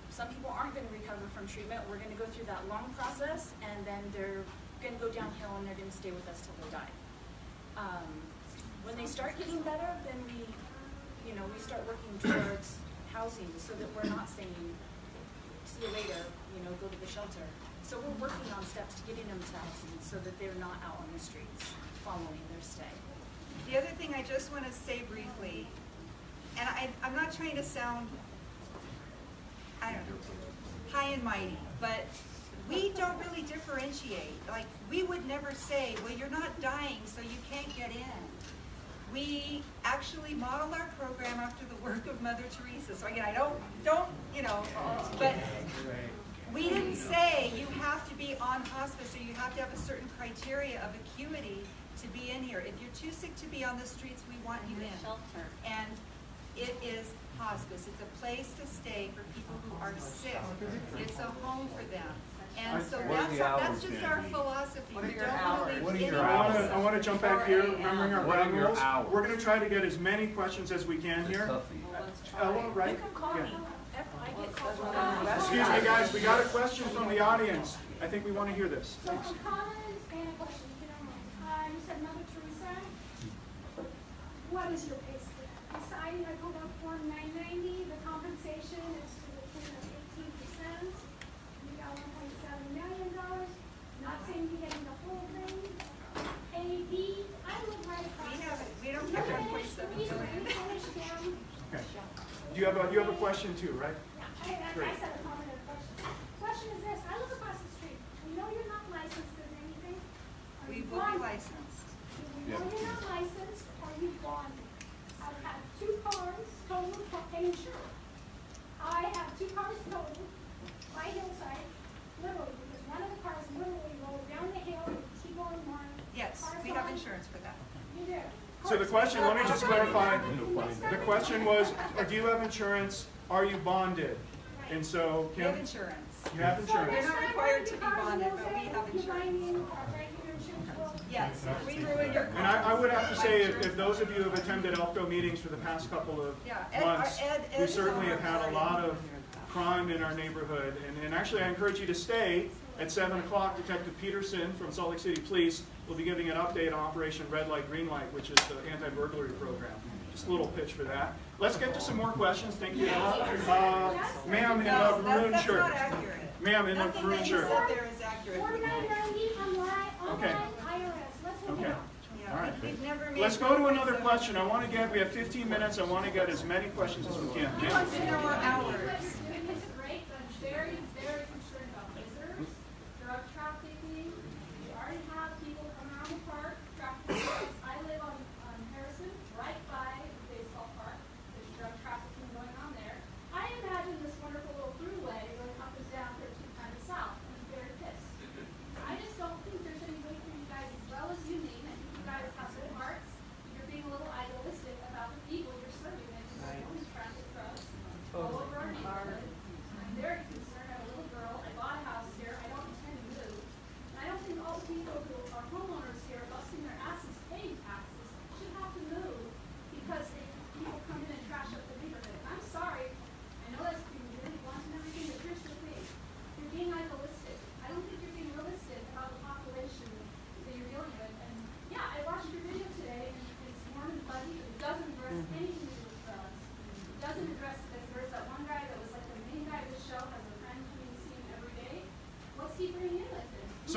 Some people aren't going to recover from treatment. We're going to go through that long process, and then they're going to go downhill, and they're going to stay with us till they die. When they start getting better, then we start working towards housing so that we're not saying, see you later, go to the shelter. So we're working on steps to getting them to housing so that they're not out on the streets following their stay. The other thing I just want to say briefly, and I'm not trying to sound, I don't know, high and mighty, but we don't really differentiate. Like, we would never say, well, you're not dying, so you can't get in. We actually model our program after the work of Mother Teresa. So again, I don't, but we didn't say you have to be on hospice or you have to have a certain criteria of acuity to be in here. If you're too sick to be on the streets, we want you in. Shelter. And it is hospice. It's a place to stay for people who are sick. It's a home for them. And so that's just our philosophy. We don't really leave any I want to jump back here, remembering our ground rules. We're going to try to get as many questions as we can here. Ella, right? You can call me. I get called. Excuse me, guys, we got a question from the audience. I think we want to hear this. So Thanks. a common Spanish question, if you don't mind. You said Mother Teresa. What is your pay scale? I pulled up Form 990. The compensation is to the tune of 18%. You got $1.7 million. Not saying you're getting the whole thing. A, B, I live right across. We don't get 1.7 million. Okay. You have a question too, right? I said a comment and a question. Question is this: I live across the street. We know you're not licensed as anything. We will be licensed. We know you're not licensed, or you've bonded. I've had 2 cars totaled and insured. I have 2 cars totaled by Hillside, literally, because one of the cars literally rolled down the hill with T-bone line. Yes, we have insurance for that. You do. So the question, let me just clarify. The question was, do you have insurance? Are you bonded? And so, We Kim, have insurance. you have We're insurance. not required to be bonded, but we have insurance. Yes, if we ruin your car. And I would have to say, if those of you who have attended ELPCO meetings for the past couple of months, we certainly have had a lot of crime in our neighborhood. And actually, I encourage you to stay. At 7 o'clock, Detective Peterson from Salt Lake City Police will be giving an update on Operation Red Light, Green Light, which is the anti-burglary program. Just a little pitch for that. Let's get to some more questions. Thank you, Ella. Ma'am in the maroon That's shirt. not accurate. Ma'am in the Nothing maroon that you shirt. said there is accurate. 4990 online Okay. IRS. Let's move Okay. on. Yeah, All right. we've never made. Let's go to another question. We have 15 minutes. I want to get as many questions as we can. He Ma'am. wants to know our hours. It's great, but I'm very, very concerned about visitors, drug trafficking. We already have people come around the park, trafficking. I live on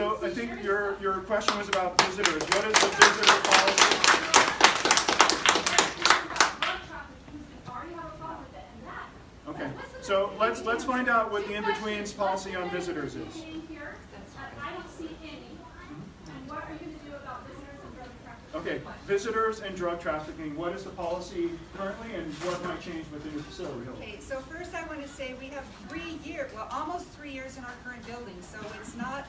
So I think your question was about visitors. What is the visitor policy? Okay, so let's find out what the in-between's policy on visitors is. I don't see any. And what are you going to do about visitors and drug trafficking? Okay, visitors and drug trafficking. What is the policy currently, and what might change within your facility? Okay, so first I want to say we have 3 years, well, almost 3 years in our current building, so it's not,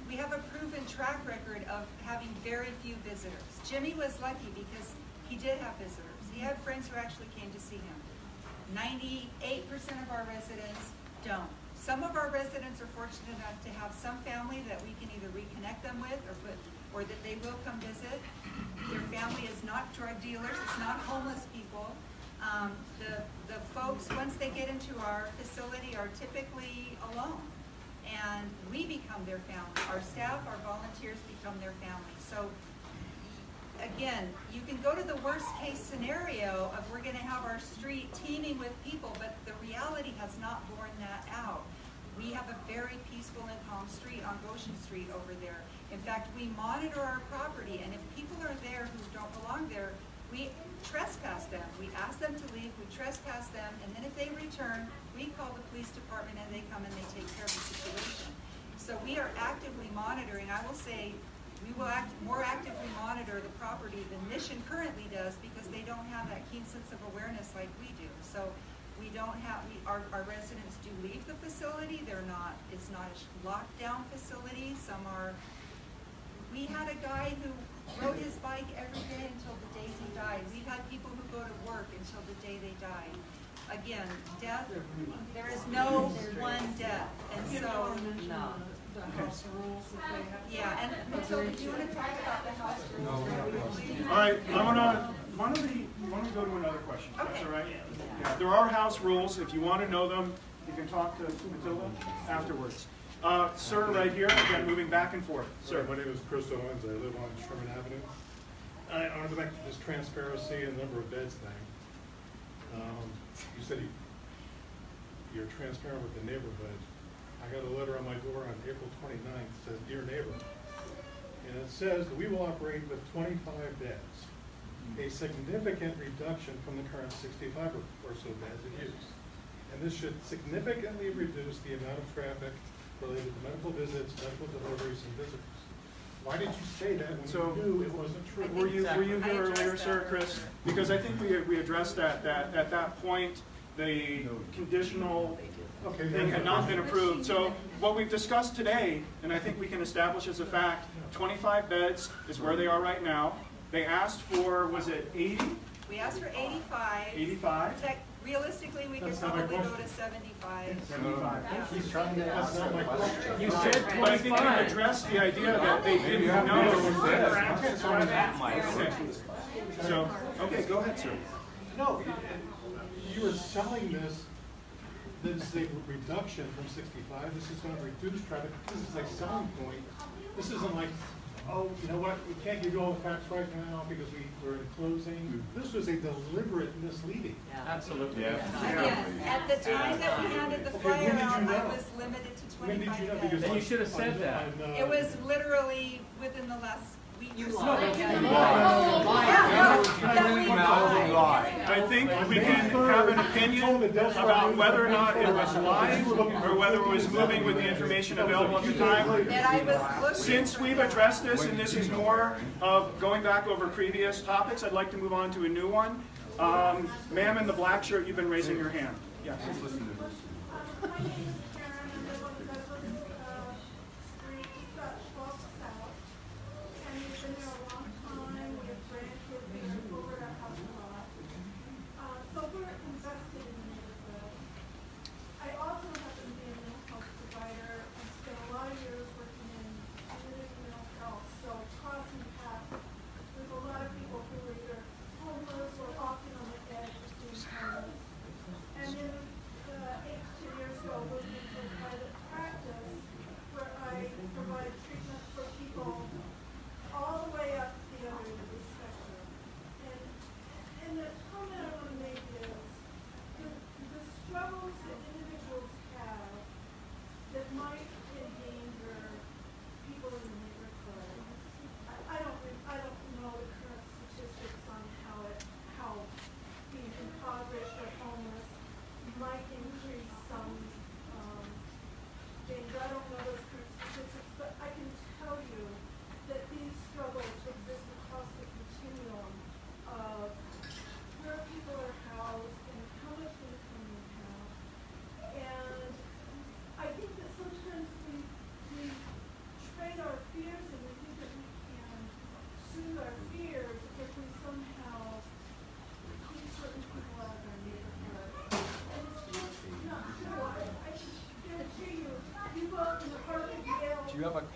we have a proven track record of having very few visitors. Jimmy was lucky because he did have visitors. He had friends who actually came to see him. 98% of our residents don't. Some of our residents are fortunate enough to have some family that we can either reconnect them with or that they will come visit. Their family is not drug dealers, it's not homeless people. The folks, once they get into our facility, are typically alone. And we become their family. Our staff, our volunteers become their family. So again, you can go to the worst case scenario of we're going to have our street teeming with people, but the reality has not borne that out. We have a very peaceful and calm street on Goshen Street over there. In fact, we monitor our property, and if people are there who don't belong there, we trespass them. We ask them to leave, we trespass them, and then if they return, we call the police department and they come and they take care of the situation. So we are actively monitoring. I will say we will more actively monitor the property than Mission currently does because they don't have that keen sense of awareness like we do. So we don't have, our residents do leave the facility. They're not, it's not a locked down facility. Some are, we had a guy who rode his bike every day until the day he died. We've had people who go to work until the day they died. Again, death, there is no one death. And so, yeah, and Matilda, do you want to talk about the house rules? All right, why don't we go to another question? Okay. That's all right? Yeah, there are house rules. If you want to know them, you can talk to Matilda afterwards. Sir, right here, again, moving back and forth. Sir. My name is Chris Owens. I live on Sherman Avenue. I want to go back to this transparency and number of beds thing. You said you're transparent with the neighborhood. I got a letter on my door on April 29th that says, "Dear neighbor," and it says that we will operate with 25 beds, a significant reduction from the current 65 or so beds in use. And this should significantly reduce the amount of traffic related to medical visits, medical deliveries, and visitors. Why did you say that when you knew it wasn't true? Were you here earlier, sir, Chris? Because I think we addressed that at that point, the conditional thing had not been approved. So what we've discussed today, and I think we can establish as a fact, 25 beds is where they are right now. They asked for, was it 80? We asked for 85. 85? Realistically, we could probably go to 75. 75. He's trying to ask my question. You said 25. But I think you addressed the idea that they didn't know. So, okay, go ahead, sir. No, you were selling this is a reduction from 65. This is going to reduce traffic. This is like selling point. This isn't like, oh, you know what, we can't give you all the facts right now because we're in closing. This was a deliberate misleading. Absolutely. Again, at the time that we handed the flyer out, I was limited to 25 beds. Then you should have said that. It was literally within the last week or so. I think we can have an opinion about whether or not it was live or whether it was moving with the information available at the time. Since we've addressed this, and this is more of going back over previous topics, I'd like to move on to a new one. Ma'am in the black shirt, you've been raising your hand. Yes.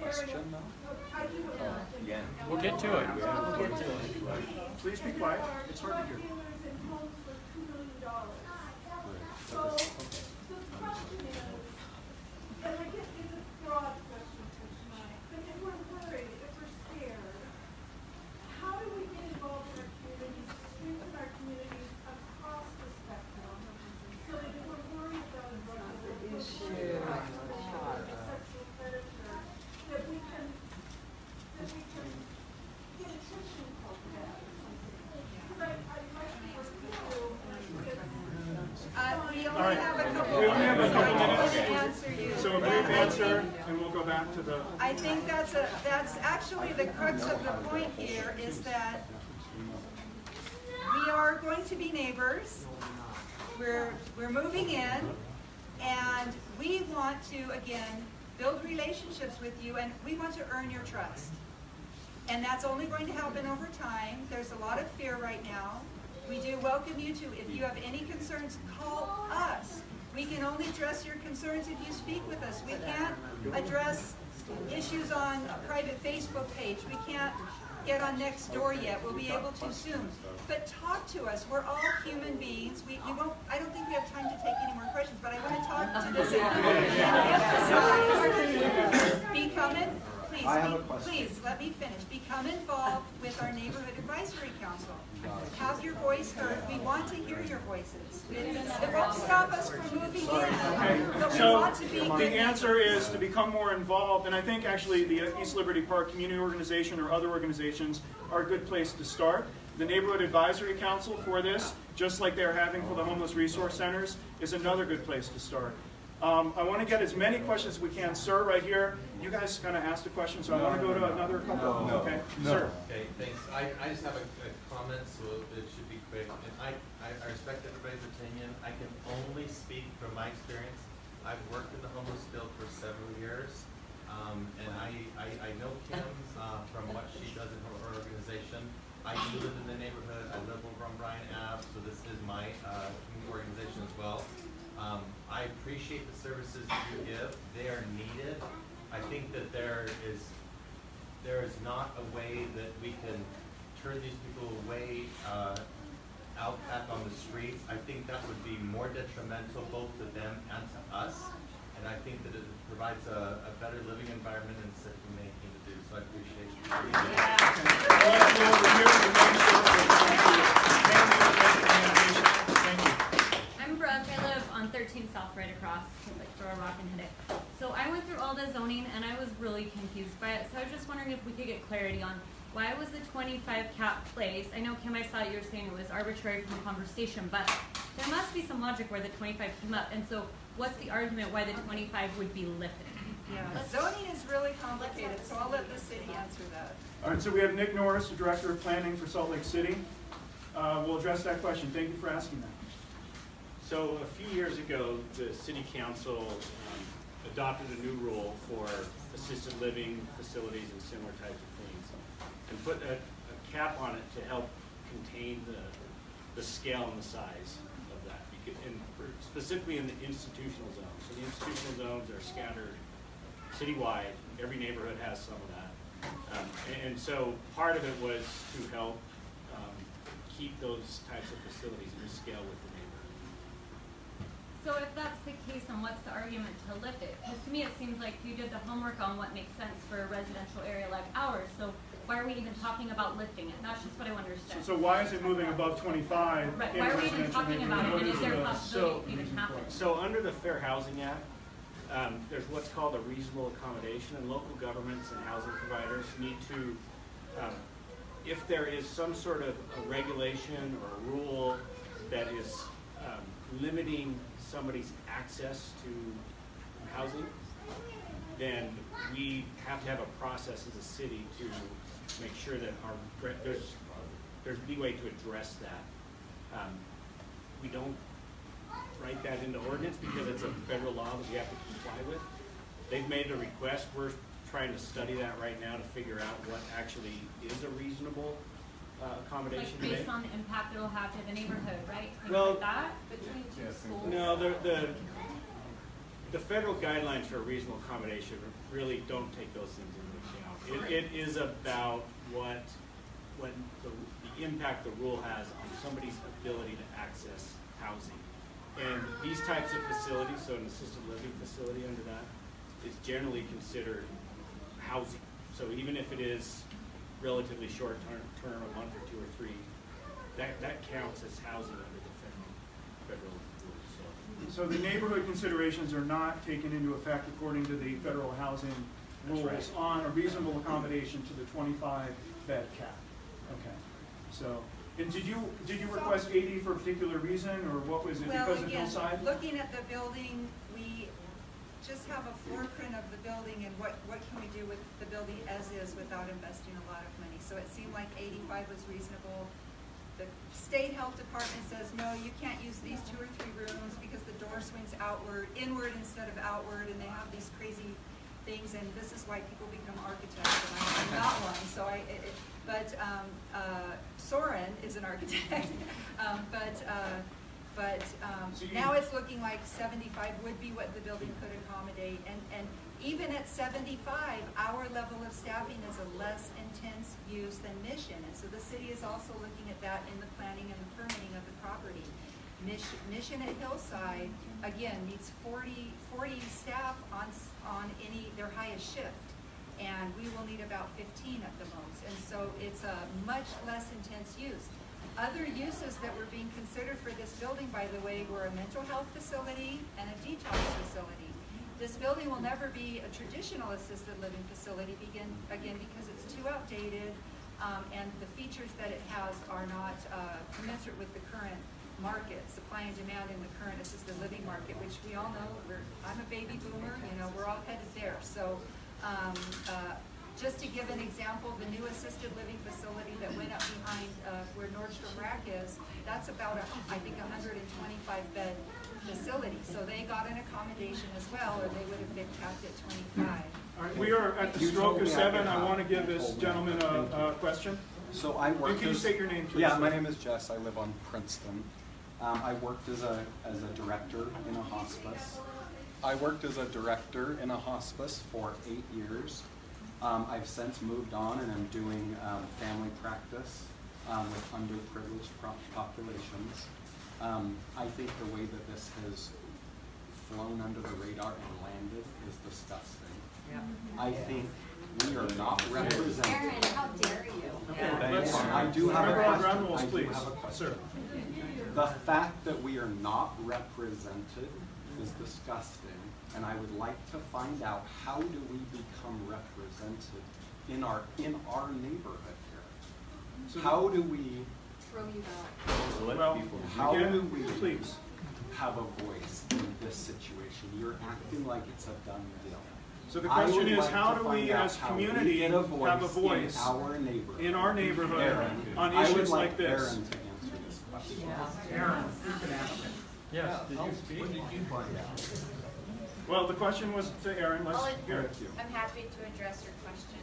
question though? Yeah. We'll get to it. We'll get to it. Please be quiet. It's hard to hear. So, the question is, and I get it's a broad question for tonight, but if we're worried, if we're scared, how do we get involved in our communities, strengthen our communities across the spectrum, so that if we're worried about drug abuse, sexual predator, that we can get attention called that or something? Because I'd like to work with you. We All only right. have a couple We only have a minutes, so couple I minutes. can answer you. So a brief answer, and we'll go back to the. I think that's actually the crux of the point here, is that we are going to be neighbors. We're moving in, and we want to, again, build relationships with you, and we want to earn your trust. And that's only going to happen over time. There's a lot of fear right now. We do welcome you to, if you have any concerns, call us. We can only address your concerns if you speak with us. We can't address issues on a private Facebook page. We can't get on Nextdoor yet. We'll be able to soon. But talk to us. We're all human beings. We won't, I don't think we have time to take any more questions, but I want to talk to this and emphasize. Becoming, please, let me finish. Become involved with our Neighborhood Advisory Council. Have your voice heard. We want to hear your voices. It won't stop us from moving in, but we So want to be. the answer is to become more involved, and I think actually the East Liberty Park Community Organization or other organizations are a good place to start. The Neighborhood Advisory Council for this, just like they're having for the homeless resource centers, is another good place to start. I want to get as many questions as we can. Sir, right here, you guys kind of asked a question, so I want to go to another couple. No. Okay, No. sir. Okay, thanks. I just have a comment, so it should be quick. And I respect everybody's opinion. I can only speak from my experience. I've worked in the homeless field for several years, and I know Kim from what she does in her organization. I do live in the neighborhood. I live over on Bryan Ave, so this is my community organization as well. I appreciate the services you give. They are needed. I think that there is not a way that we can turn these people away out back on the streets. I think that would be more detrimental both to them and to us. And I think that it provides a better living environment and safe for many things to do. So I appreciate I'm Brooke. I live on 13 South, right across from Victoria Rock and hit it. So I went through all the zoning and I was really confused by it. So I was just wondering if we could get clarity on why was the 25 cap placed? I know, Kim, I saw you were saying it was arbitrary from the conversation, but there must be some logic where the 25 came up. And so what's the argument why the 25 would be lifted? Yeah, zoning is really complicated, so I'll let the city answer that. All right, so we have Nick Norris, the Director of Planning for Salt Lake City. We'll address that question. Thank you for asking that. So a few years ago, the City Council adopted a new rule for assisted living facilities and similar types of things, and put a cap on it to help contain the scale and the size of that, and specifically in the institutional zones. So the institutional zones are scattered citywide. Every neighborhood has some of that. And so part of it was to help keep those types of facilities in scale with the neighborhood. So if that's the case, then what's the argument to lift it? Because to me it seems like you did the homework on what makes sense for a residential area like ours. So why are we even talking about lifting it? That's just what I want to understand. So why is it moving above 25? Right, why are we even talking about it? And is there a possibility it even happen? So under the Fair Housing Act, there's what's called a reasonable accommodation, and local governments and housing providers need to, if there is some sort of a regulation or a rule that is limiting somebody's access to housing, then we have to have a process as a city to make sure that there's leeway to address that. We don't write that into ordinance because it's a federal law that we have to comply with. They've made a request. We're trying to study that right now to figure out what actually is a reasonable accommodation. Like based on the impact it'll have to the neighborhood, right? Things Well, like that? Between two schools? No, the federal guidelines for reasonable accommodation really don't take those things into account. It is about when the impact the rule has on somebody's ability to access housing. And these types of facilities, so an assisted living facility under that, is generally considered housing. So even if it is relatively short term, a month or two or three, that counts as housing under the federal rules. So the neighborhood considerations are not taken into effect according to the federal housing rules on a reasonable accommodation to the 25 bed cap. Okay. So, and did you request 80 for a particular reason, or what was it, because of hillside? Looking at the building, we just have a floor print of the building and what can we do with the building as is without investing a lot of money. So it seemed like 85 was reasonable. The state health department says, no, you can't use these 2 or 3 rooms because the door swings inward instead of outward, and they have these crazy things, and this is why people become architects, and I'm not one, so Soren is an architect, now it's looking like 75 would be what the building could accommodate, and even at 75, our level of staffing is a less intense use than Mission, and so the city is also looking at that in the planning and the permitting of the property. Mission at Hillside, again, needs 40 staff on their highest shift, and we will need about 15 at the most, and so it's a much less intense use. Other uses that were being considered for this building, by the way, were a mental health facility and a detox facility. This building will never be a traditional assisted living facility, again, because it's too outdated, and the features that it has are not commensurate with the current market, supply and demand in the current assisted living market, which we all know, I'm a baby boomer, we're all headed there. So just to give an example, the new assisted living facility that went up behind where Nordstrom Rack is, that's about, I think, 125 bed facility. So they got an accommodation as well, or they would have been capped at 25. All right, we are at the stroke of 7. I want to give this gentleman a question. So I worked. Can you state your name, please? Yeah, my name is Jess. I live on Princeton. I worked as a director in a hospice. For 8 years. I've since moved on and I'm doing family practice with underprivileged populations. I think the way that this has flown under the radar and landed is disgusting. Yeah. I think we are not represented. Aaron, how dare you? I do have a question. Please. Sir. The fact that we are not represented is disgusting, and I would like to find out, how do we become represented in our neighborhood here? So how do we Throw you out. well, how do we please have a voice in this situation? You're acting like it's a done deal. So the question is, how do we as community have a voice in our neighborhood on issues like this? Aaron to answer this question. Aaron, you can ask it. Yes, did you speak? What did you find out? Well, the question was to Aaron. Let's hear it. I'm happy to address your question.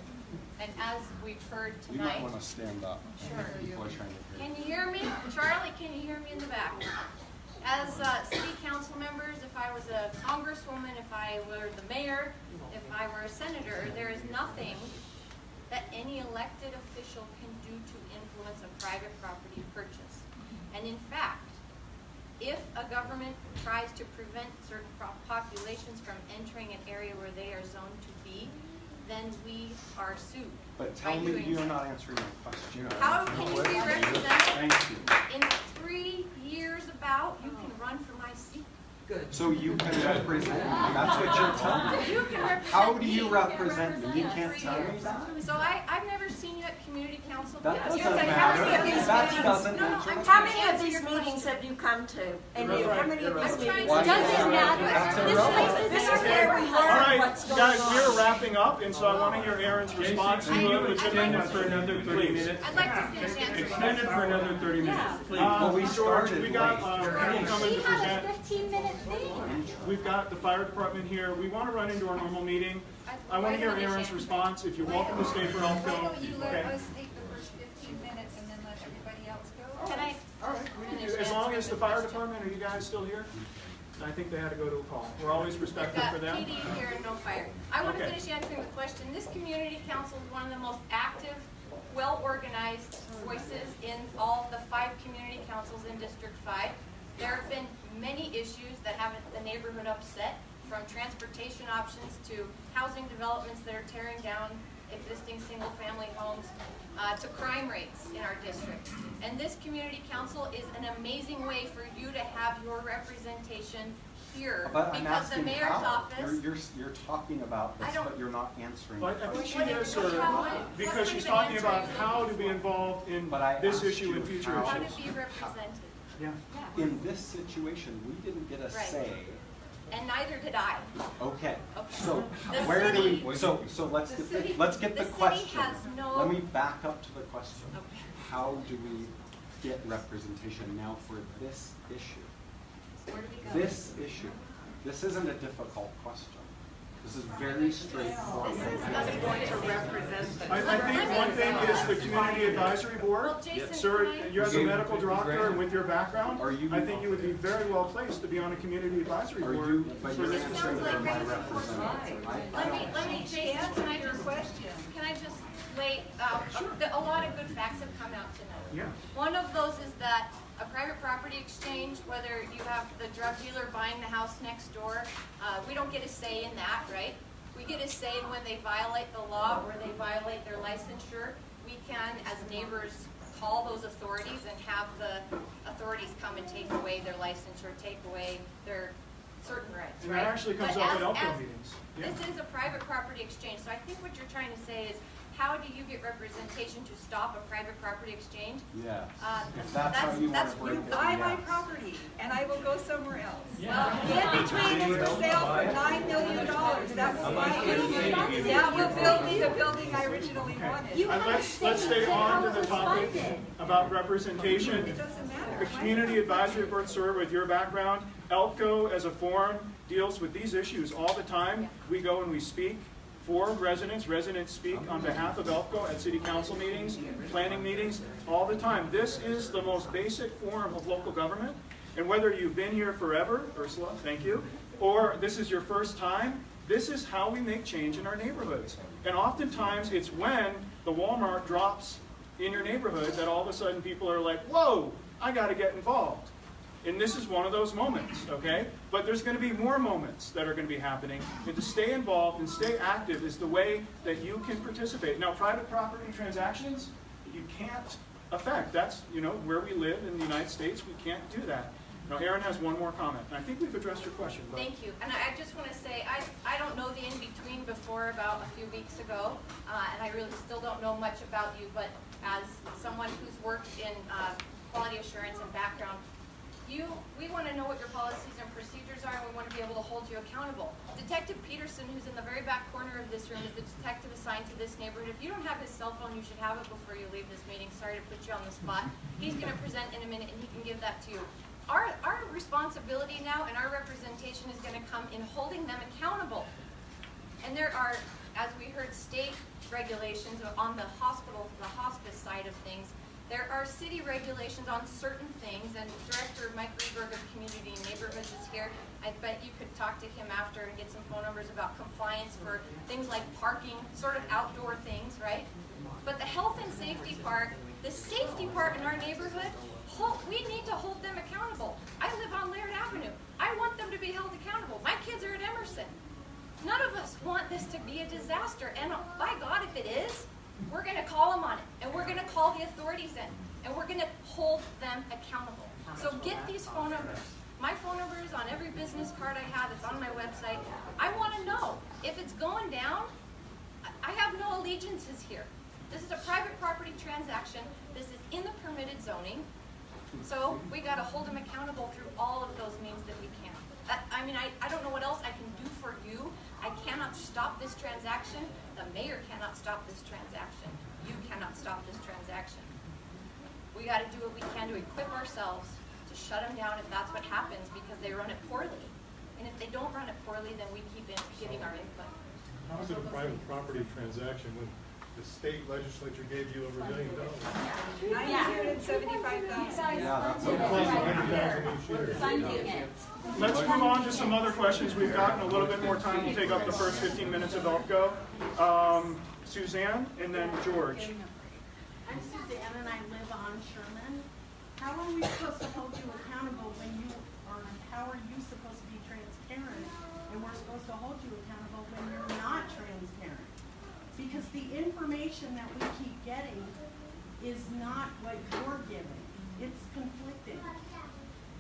And as we've heard You tonight. might want to stand up. Sure. People are trying to hear. Can you hear me? Charlie, can you hear me in the back? As city council members, if I was a congresswoman, if I were the mayor, if I were a senator, there is nothing that any elected official can do to influence a private property purchase. And in fact, if a government tries to prevent certain populations from entering an area where they are zoned to be, then we are sued. But tell me you're not answering my question. How can you be represented? Thank you. In 3 years about, you can run for my seat. Good. So you can represent me. That's what you're telling me. You can represent How do me. you represent me? You can't tell me that. So I've never seen you at community council. That because doesn't you're like, matter. how many of these That meetings- doesn't No, answer I'm the trying How to many of answer these your meetings question. have you come to? And You're right. how many of You're these right. meetings? Why Does is it that- matter? that's This irrelevant. is where we All learn right, what's going guys, on. we're wrapping up, and so I want to hear Aaron's response to the Extend it for another 30 minutes. I'd like to finish answering. Extend it for another 30 minutes, please. Well, we George, started we got late. coming to She had present. a 15-minute thing. We've got the fire department here. We want to run into our normal meeting. I want to hear Aaron's response. If you're welcome to stay for Why ELPCO. don't you let Okay. us take the first 15 minutes and then let everybody else go? Can I? All right. As long as the fire department, are you guys still here? I think they had to go to a call. We're always respectful for them. We've got PD here and no fire. I want to Okay. finish answering the question. This community council is one of the most active, well-organized voices in all the 5 community councils in District 5. There have been many issues that have the neighborhood upset, from transportation options to housing developments that are tearing down existing single-family homes, to crime rates in our district. And this community council is an amazing way for you to have your representation here, But I'm because the asking mayor's how. office. You're talking about this, I don't- but you're not answering. Well, the I think question. she is sort of, because she's talking about how to be involved in But I this asked issue you and future how. How to issues. be represented. Yeah. In this situation, we didn't get a Right. say. And neither did I. Okay, Okay. so The where do city- we, so let's the get city- let's get the the city question. has no- Let me back up to the question. Okay. How do we get representation now for this issue? Where do we go? This issue. This isn't a difficult question. This is very straightforward. Going to represent the. I think one thing is the community advisory board. Well, Jason, Sir, can I- you as a medical doctor and with your background, Are you- I think you would be very well placed to be on a community advisory Are board. you, but for you're this answering sounds for like my raising representative. Let me, Jason, can I just lay, a lot of good facts have come out tonight. Yeah. One of those is that a private property exchange, whether you have the drug dealer buying the house next door, we don't get a say in that, right? We get a say in when they violate the law or they violate their licensure. We can, as neighbors, call those authorities and have the authorities come and take away their licensure, take away their certain rights, And right? that actually comes But up at as- ELPCO as- meetings. Yeah. This is a private property exchange, so I think what you're trying to say is, how do you get representation to stop a private property exchange? Yes. If That's- that's how you want that's- to bring you it, buy my yes. property, and I will go somewhere else. Well, In between is for sale for $9 million. That will buy me. That will build me the building I originally wanted. And let's stay on to the topic about representation. It doesn't matter. The community advisory board, sir, with your background, ELPCO as a forum deals with these issues all the time. We go and we speak for residents. Residents speak on behalf of ELPCO at city council meetings, planning meetings, all the time. This is the most basic form of local government. And whether you've been here forever, Ursula, thank you, or this is your first time, this is how we make change in our neighborhoods. And oftentimes it's when the Walmart drops in your neighborhood that all of a sudden people are like, whoa, I got to get involved. And this is one of those moments, okay? But there's going to be more moments that are going to be happening. And to stay involved and stay active is the way that you can participate. Now, private property transactions, you can't affect. That's, where we live in the United States, we can't do that. Now, Aaron has one more comment. And I think we've addressed your question. But Thank you. And I just want to say, I don't know the in-between before about a few weeks ago, and I really still don't know much about you, but as someone who's worked in quality assurance and background, we want to know what your policies and procedures are, and we want to be able to hold you accountable. Detective Peterson, who's in the very back corner of this room, is the detective assigned to this neighborhood. If you don't have his cell phone, you should have it before you leave this meeting. Sorry to put you on the spot. He's going to present in a minute, and he can give that to you. Our responsibility now and our representation is going to come in holding them accountable. And there are, as we heard, state regulations on the hospice side of things. There are city regulations on certain things, and Director Mike Rieberg of Community and Neighborhoods is here. I bet you could talk to him after and get some phone numbers about compliance for things like parking, sort of outdoor things, right? But the health and safety part, the safety part in our neighborhood, we need to hold them accountable. I live on Laird Avenue. I want them to be held accountable. My kids are at Emerson. None of us want this to be a disaster, and by God, if it is, we're going to call them on it, and we're going to call the authorities in, and we're going to hold them accountable. So get these phone numbers. My phone number is on every business card I have. It's on my website. I want to know if it's going down. I have no allegiances here. This is a private property transaction. This is in the permitted zoning. So we got to hold them accountable through all of those means that we can. I don't know what else I can do for you. I cannot stop this transaction. The mayor cannot stop this transaction. You cannot stop this transaction. We got to do what we can to equip ourselves to shut them down if that's what happens, because they run it poorly. And if they don't run it poorly, then we keep giving our input. How is it a private property transaction when the state legislature gave you over $1 million. $975,000. Yeah, So plus 100,000 each year. Funding it. Let's move on to some other questions. We've gotten a little bit more time to take up the first 15 minutes of ELPCO. Suzanne, and then George. I'm Suzanne and I live on Sherman. How are we supposed to hold you accountable when you, or how are you supposed to be transparent and we're supposed to hold you accountable when you're not transparent? Because the information that we keep getting is not what you're giving. It's conflicting.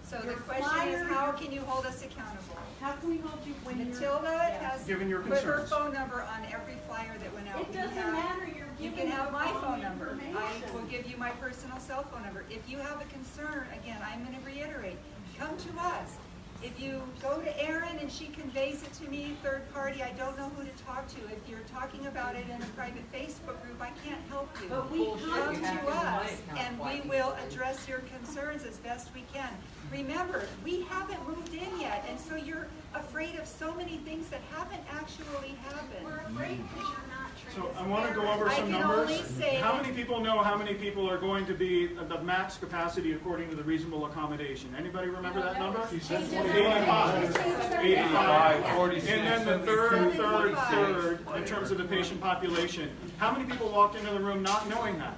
So the question is, how can you hold us accountable? How can we hold you when Matilda has Given your put her concerns. phone number on every flyer that went out. It doesn't matter, you're You giving can have my the phone number. I information. will give you my personal cell phone number. If you have a concern, again, I'm going to reiterate, come to us. If you go to Erin and she conveys it to me, third party, I don't know who to talk to. If you're talking about it in a private Facebook group, I can't help you. But we Come to us and we will address your concerns as best we can. Remember, we haven't moved in yet, and so you're afraid of so many things that haven't actually happened. We're afraid because you're not So transparent. I want to go over some I can numbers. only say How that- many people know how many people are going to be the max capacity according to the reasonable accommodation? Anybody remember that number? 85. 85. And then the third, in terms of the patient population. How many people walked into the room not knowing that?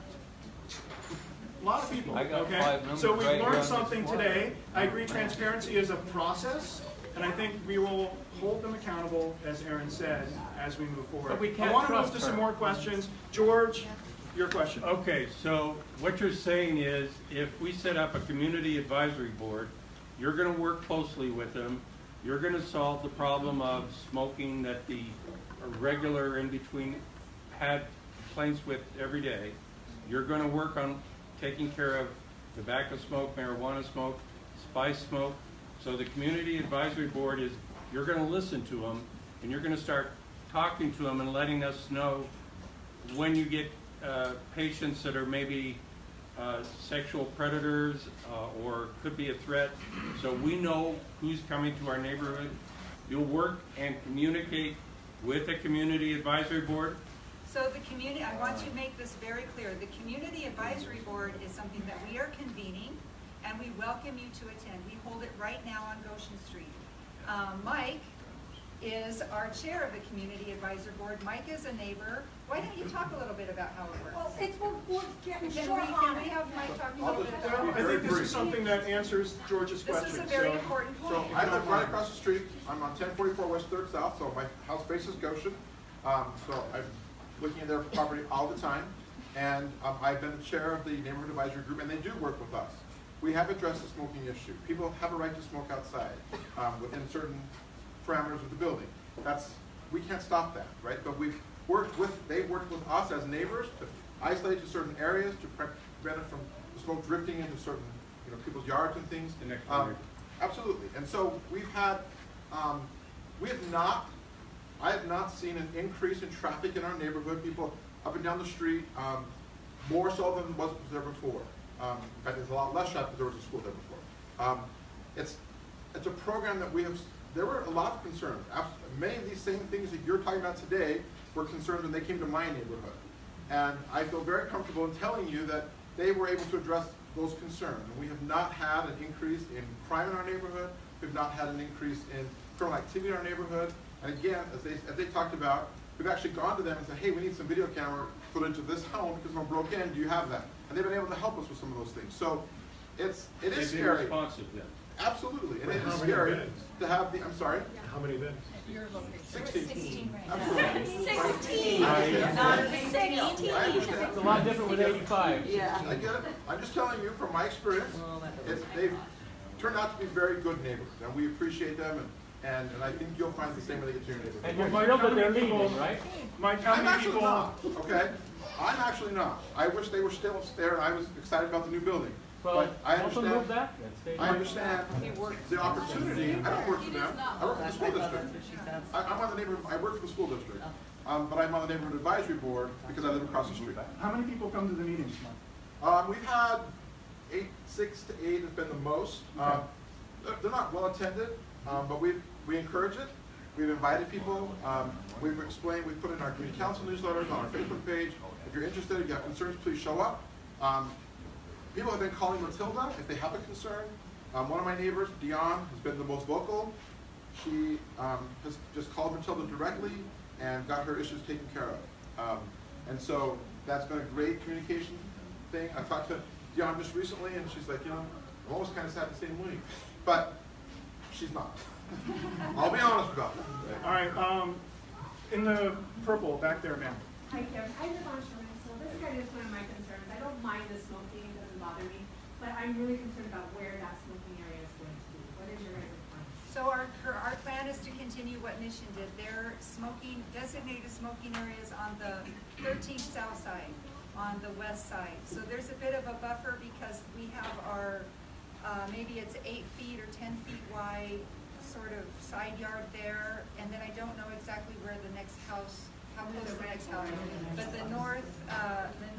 A lot of people, I got okay? 5 numbers So we've right here on learned this something slide. today. I agree transparency is a process, and I think we will hold them accountable, as Erin said, as we move forward. But we can't I want to move trust to some her. more questions. George, your question. Okay, so what you're saying is if we set up a community advisory board, you're going to work closely with them. You're going to solve the problem of smoking that the regular in between had complaints with every day. You're going to work on taking care of tobacco smoke, marijuana smoke, spice smoke. So the community advisory board is, you're going to listen to them and you're going to start talking to them and letting us know when you get patients that are maybe sexual predators or could be a threat, so we know who's coming to our neighborhood. You'll work and communicate with a community advisory board. So the community, I want to make this very clear. The Community Advisory Board is something that we are convening, and we welcome you to attend. We hold it right now on Goshen Street. Mike is our chair of the Community Advisory Board. Mike is a neighbor. Why don't you talk a little bit about how it works? Well, we're getting Can short we on it. have Mike talk a little bit about I it? think this is something that answers George's This question. is a very so- important point. So I live right across the street. I'm on 1044 West 3rd South, so my house faces Goshen. So I'm looking at their property all the time. And I've been the chair of the neighborhood advisory group, and they do work with us. We have addressed the smoking issue. People have a right to smoke outside within certain parameters of the building. We can't stop that, right? But they've worked with us as neighbors to isolate to certain areas to prevent it from the smoke drifting into certain people's yards and things. Absolutely. And so we've had, I have not seen an increase in traffic in our neighborhood. People up and down the street, more so than was there before. In fact, there's a lot less traffic than there was a school there before. It's a program that we have. There were a lot of concerns. Many of these same things that you're talking about today were concerns when they came to my neighborhood. And I feel very comfortable in telling you that they were able to address those concerns. And we have not had an increase in crime in our neighborhood. We've not had an increase in criminal activity in our neighborhood. And again, as they talked about, we've actually gone to them and said, hey, we need some video camera footage of this home because someone broke in. Do you have that? And they've been able to help us with some of those things. So it is They've been scary. responsive then. Absolutely. And But it how is many scary beds? to have the, I'm sorry? How many beds? 16. Absolutely. 16. Not a big deal. I understand. It's a lot different with 85. I get it. I'm just telling you from my experience, they've turned out to be very good neighbors, and we appreciate them, and I think you'll find the same when they get to your neighborhood. And you're thrilled that they're leaving, right? Mike, how I'm many actually people? not, okay? I'm actually not. I wish they were still there, and I was excited about the new building. But I understand. I understand the opportunity. I don't work for them. I work for the school district. I'm on the neighborhood. I work for the school district, but I'm on the neighborhood advisory board because I live across the street. How many people come to the meetings? We've had 6 to 8 has been the most. They're not well attended, but we encourage it. We've invited people. We've explained, we've put in our community council newsletters on our Facebook page. If you're interested, if you have concerns, please show up. People have been calling Matilda if they have a concern. One of my neighbors, Dion, has been the most vocal. She has just called Matilda directly and got her issues taken care of. And so that's been a great communication thing. I talked to Dion just recently, and she's like, you know, I'm almost kind of sad the same way. But she's not. I'll be honest about that. All right, in the purple, back there, ma'am. Hi, Karen. I live on Sherman, so this is kind of one of my concerns. I don't mind the smoking, it doesn't bother me, but I'm really concerned about where that smoking area is going to be. What is your guys' plan? So our plan is to continue what Mission did. Their designated smoking areas on the 13th south side, on the west side. So there's a bit of a buffer because we have our, maybe it's 8 feet or 10 feet wide sort of side yard there. And then I don't know exactly where the next house, how close the next house is. But the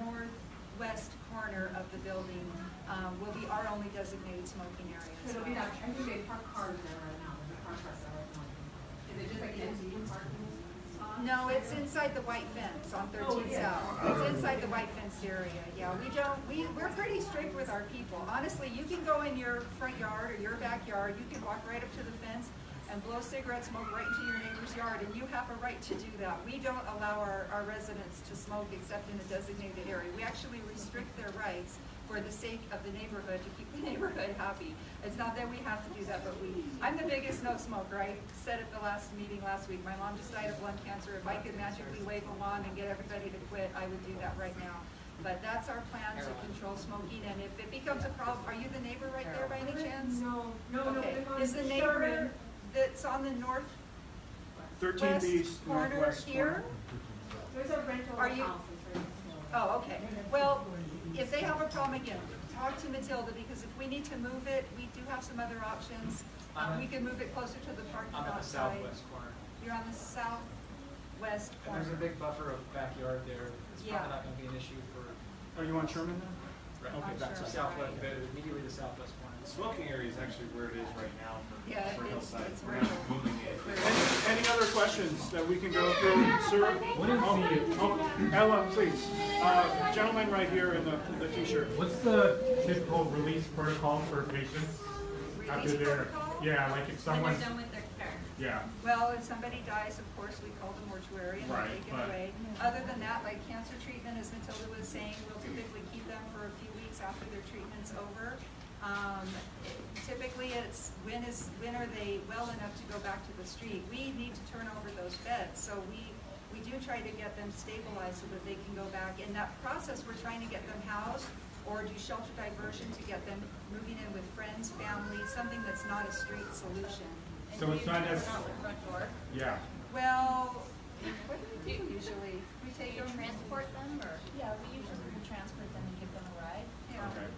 northwest corner of the building will be our only designated smoking area. So it'll be that, I think they park cars there right now, the car parks there right now. Is it just like an empty parking spot? No, it's inside the white fence on 13th South. It's inside the white fenced area. Yeah, we're pretty strict with our people. Honestly, you can go in your front yard or your backyard, you can walk right up to the fence and blow cigarette smoke right into your neighbor's yard, and you have a right to do that. We don't allow our residents to smoke except in a designated area. We actually restrict their rights for the sake of the neighborhood, to keep the neighborhood happy. It's not that we have to do that, but I'm the biggest no smoker. I said at the last meeting last week, my mom just died of lung cancer. If I could magically wave a wand and get everybody to quit, I would do that right now. But that's our plan to control smoking, and if it becomes a problem, are you the neighbor right there by any chance? No. Okay. Is the neighbor that's on the 13th east, corner northwest here? There's a rental Are you? house. Oh, okay. Well, if they have a problem, again, talk to Matilda, because if we need to move it, we do have some other options. We can move it closer to the parking lot I'm at the side. southwest corner. You're on the southwest And corner. there's a big buffer of backyard there. It's Yeah. probably not gonna be an issue for. Are you on Sherman now? Right. Okay, On that's So Sherman. southwest, immediately the southwest corner. The smoking area is actually where it is right now Yeah, for it's Hillside. We're right. not moving it. Any other questions that we can go through, sir? Ella, please. Gentleman right here in the t-shirt. What's the typical release protocol for patients after Release they're, protocol? yeah, like if When someone, they're done with their care. yeah, Well, if somebody dies, of course, we call the mortuary and they're Right, taken but- away. Other than that, like cancer treatment, as Matilda was saying, we'll typically keep them for a few weeks after their treatment's over. Typically, it's when are they well enough to go back to the street? We need to turn over those beds, so we do try to get them stabilized so that they can go back. In that process, we're trying to get them housed or do shelter diversion to get them moving in with friends, family, something that's not a street solution. And So do it's you not turn as- them out the front door? yeah. Well, what do we do usually? We Do take you them. transport them, or? Yeah, we usually will transport them and give them a ride. Yeah. Okay.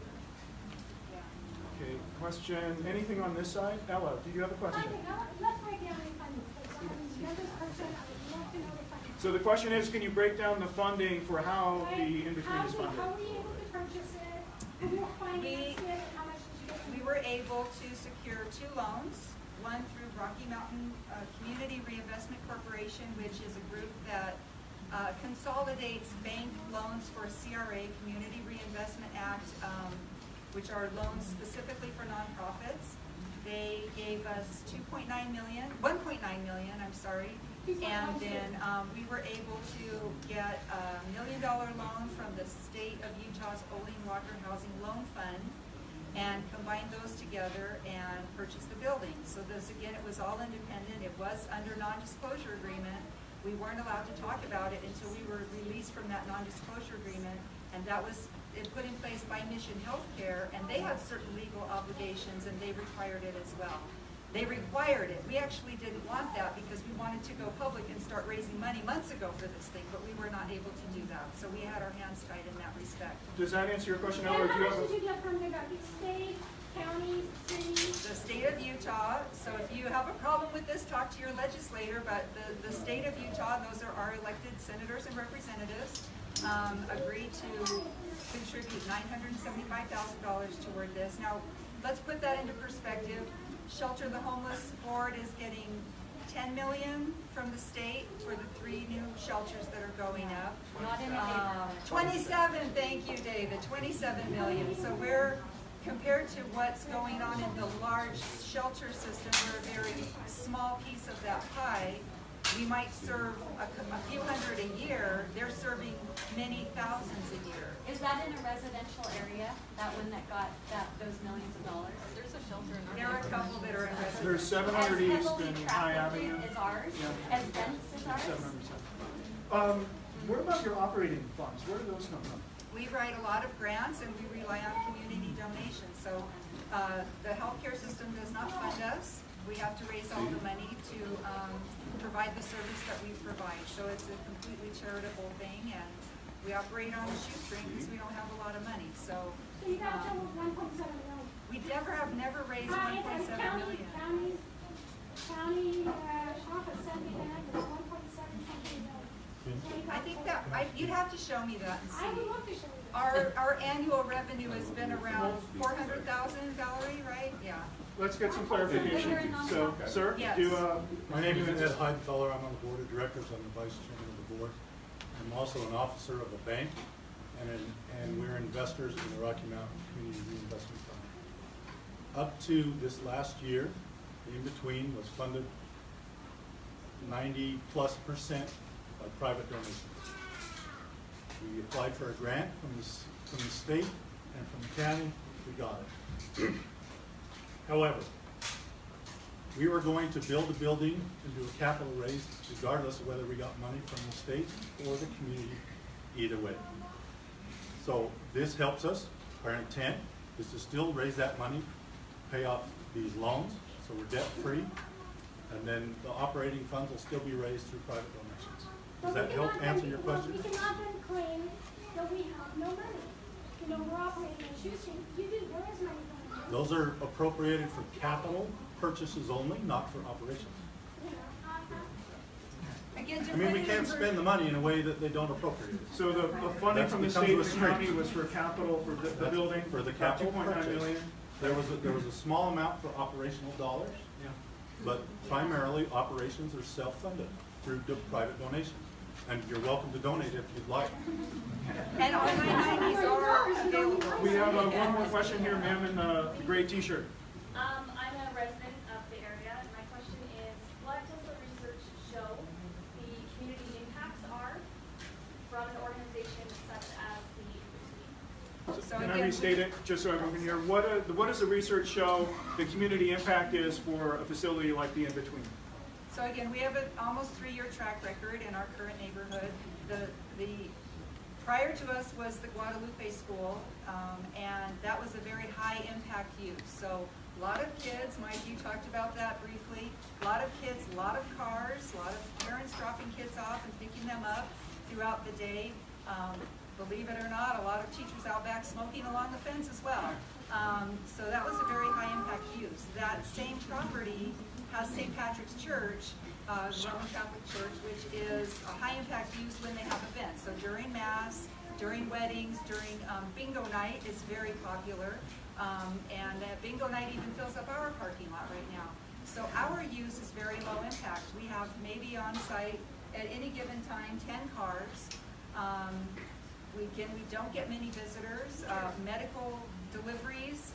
Okay, question, anything on this side? Ella, do you have a question? Let's break down the funding, please. I'm a younger person, I would love to know the funding. So the question is, can you break down the funding for how the in-between is funded? How were you able to purchase it? Who financed it? How much did you get? We were able to secure 2 loans, one through Rocky Mountain Community Reinvestment Corporation, which is a group that consolidates bank loans for CRA, Community Reinvestment Act, which are loans specifically for nonprofits. They gave us 1.9 million, I'm sorry. And then we were able to get a $1 million loan from the state of Utah's Olin Walker Housing Loan Fund and combine those together and purchase the building. So this, again, it was all independent. It was under non-disclosure agreement. We weren't allowed to talk about it until we were released from that non-disclosure agreement, and that was put in place by Mission Healthcare, and they had certain legal obligations, and they required it as well. They required it. We actually didn't want that because we wanted to go public and start raising money months ago for this thing, but we were not able to do that. So we had our hands tied in that respect. Does that answer your question, And Ella? how Do you much have did you get from the state, county, city? The state of Utah, so if you have a problem with this, talk to your legislator, but the state of Utah, and those are our elected senators and representatives, agreed to contribute $975,000 toward this. Now, let's put that into perspective. Shelter the Homeless Board is getting 10 million from the state for the 3 new shelters that are going up. Not in the 27, thank you, David, 27 million. So we're, compared to what's going on in the large shelter system, we're a very small piece of that pie. We might serve a few hundred a year. They're serving many thousands a year. Is that in a residential area, that one that got those millions of dollars? There's a shelter in our There are a couple that are in residential. There's 700 East and High Avenue. Is ours? Yeah. As dense as ours? 700. What about your operating funds? Where do those come from? We write a lot of grants and we rely on community donations. So the healthcare system does not fund us. We have to raise all the money to provide the service that we provide. So it's a completely charitable thing, and we operate on a shoestring because we don't have a lot of money. So you got almost 1.7 million. We never raised 1.7 million. County office sent me back, it was 1.7 something million. I think that, you'd have to show me that and see. I would love to show you that. Our annual revenue has been around 400,000, Valerie, right? Yeah. Let's get some clarification. So, sir, Yes. My name is Ed Heidenfeller. I'm on the board of directors. I'm the vice chairman of the board. I'm also an officer of a bank, and we're investors in the Rocky Mountain Community Reinvestment Fund. Up to this last year, the in-between was funded 90+% by private donations. We applied for a grant from the state and from the county. We got it. However, we were going to build a building and do a capital raise regardless of whether we got money from the state or the community, either way. So this helps us. Our intent is to still raise that money, pay off these loans, so we're debt free, and then the operating funds will still be raised through private donations. Does that help answer your question? We cannot then claim that we have no money. You know, we're operating a shoestring. There is money coming in. Those are appropriated for capital purchases only, not for operations. Again, I mean, we can't spend the money in a way that they don't appropriate it. So the funding from the state and the county was for capital for the building? For the about capital 2.9 purchase. million? There was a small amount for operational dollars, but primarily operations are self-funded through private donations. And you're welcome to donate if you'd like. And all 990s are available. We have one more question here, ma'am, in the gray t-shirt. I'm a resident of the area, and my question is, what does the research show the community impacts are from an organization such as the ELPCO? Can I restate it, just so everyone can hear? What does the research show the community impact is for a facility like the In-Between? So again, we have an almost 3-year track record in our current neighborhood. The prior to us was the Guadalupe School, and that was a very high impact use. So a lot of kids, Mike, you talked about that briefly. A lot of kids, a lot of cars, a lot of parents dropping kids off and picking them up throughout the day. Believe it or not, a lot of teachers out back smoking along the fence as well. So that was a very high impact use. That same property has St. Patrick's Church, Roman Catholic Church, which is a high impact use when they have events. So during Mass, during weddings, during bingo night is very popular. And bingo night even fills up our parking lot right now. So our use is very low impact. We have maybe on site at any given time 10 cars. We don't get many visitors. Medical deliveries,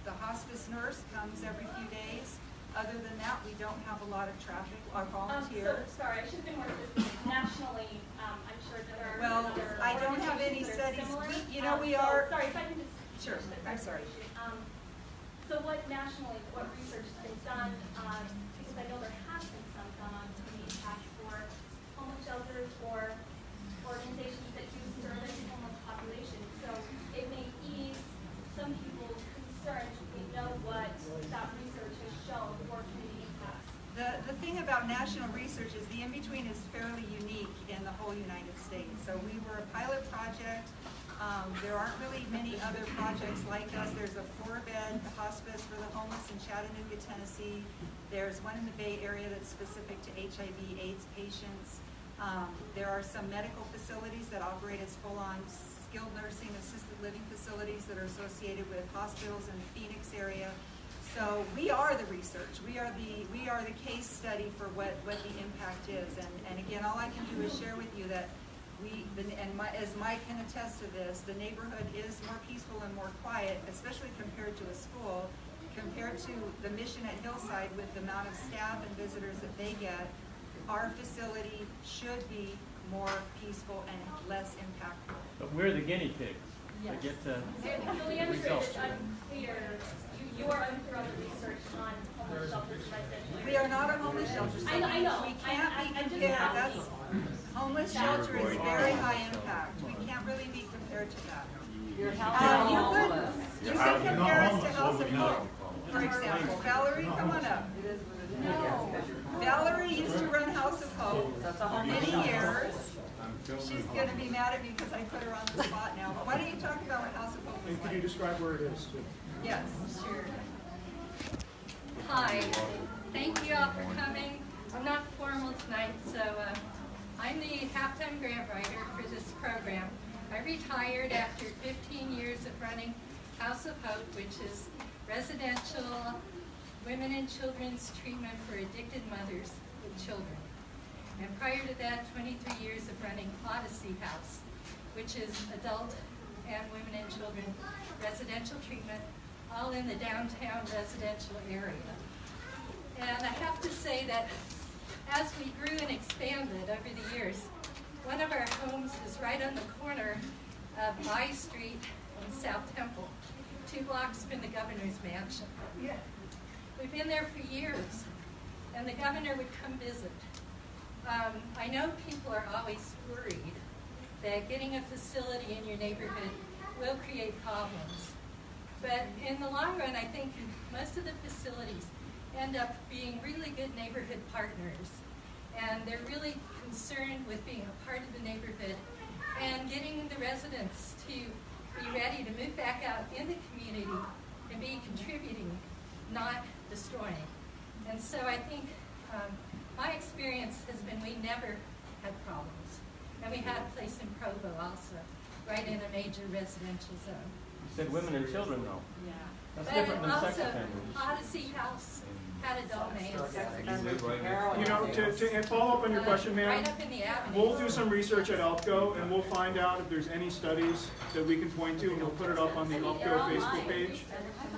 the hospice nurse comes every few days. Other than that, we don't have a lot of traffic. Our volunteers. Sorry, I should have been more specific. Nationally, I'm sure that there are Well, other I don't have any organizations that are studies. similar. We are. Sorry, if I can just. Sure, I'm sorry. So what nationally, what research has been done, because I know there has been some done on community impacts for homeless shelters or organizations that do service homeless populations. So it may ease some people's concerns if we know what that research has shown for community impacts. The thing about national research is the In-Between is fairly unique in the whole United States. So we were a pilot project. There aren't really many other projects like us. There's a 4-bed hospice for the homeless in Chattanooga, Tennessee. There's one in the Bay Area that's specific to HIV/AIDS patients. There are some medical facilities that operate as full-on skilled nursing, assisted living facilities that are associated with hospitals in the Phoenix area. So we are the research. We are the case study for what the impact is. And again, all I can do is share with you that as Mike can attest to this, the neighborhood is more peaceful and more quiet, especially compared to a school, compared to the mission at Hillside with the amount of staff and visitors that they get. Our facility should be more peaceful and less impactful. But we're the guinea pigs. They get to Julianne, results. it's unclear. You are unclear on the research on homeless shelters, residential. We are not a homeless shelter. So I know. We can't be I'm just compared. asking. Homeless shelter is very high impact. We can't really be compared to that. Your You house could compare us to House of Hope, for example. Valerie, come on up. No. Valerie used to run House of Hope for many years. She's gonna be mad at me because I put her on the spot now. But why don't you talk about what House of Hope is And could you like? describe where it is too? Yes, sure. Hi, thank you all for coming. I'm not formal tonight, so I'm the halftime grant writer for this program. I retired after 15 years of running House of Hope, which is residential women and children's treatment for addicted mothers with children. And prior to that, 23 years of running Odyssey House, which is adult and women and children residential treatment, all in the downtown residential area. And I have to say that as we grew and expanded over the years, one of our homes is right on the corner of My Street and South Temple, 2 blocks from the governor's mansion. We've been there for years, and the governor would come visit. I know people are always worried that getting a facility in your neighborhood will create problems. But in the long run, I think most of the facilities end up being really good neighborhood partners. And they're really concerned with being a part of the neighborhood and getting the residents to be ready to move back out in the community and be contributing, not destroying. And so I think my experience has been we never had problems. And we had a place in Provo also, right in a major residential zone. You said women and children, though. Yeah. That's But different than sex also, offenders. Odyssey House had adult males. You know, to follow up on your question, ma'am, Right up in the avenue. we'll do some research at ELPCO and we'll find out if there's any studies that we can point to and we'll put it up on the ELPCO Facebook page.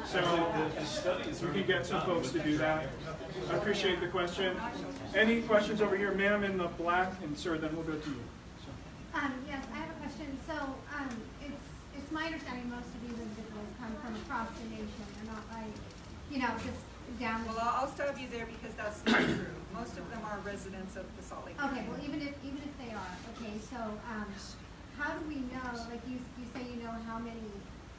So we can get some folks to do that. I appreciate the question. Any questions over here? Ma'am in the black, and sir, then we'll go to you. Yes, I have a question. So it's my understanding most of these individuals come from across the nation. They're not like, just down. Well, I'll stop you there because that's not true. Most of them are residents of the Salt Lake Okay, area. well, even if they are, okay, so how do we know, like you say you know how many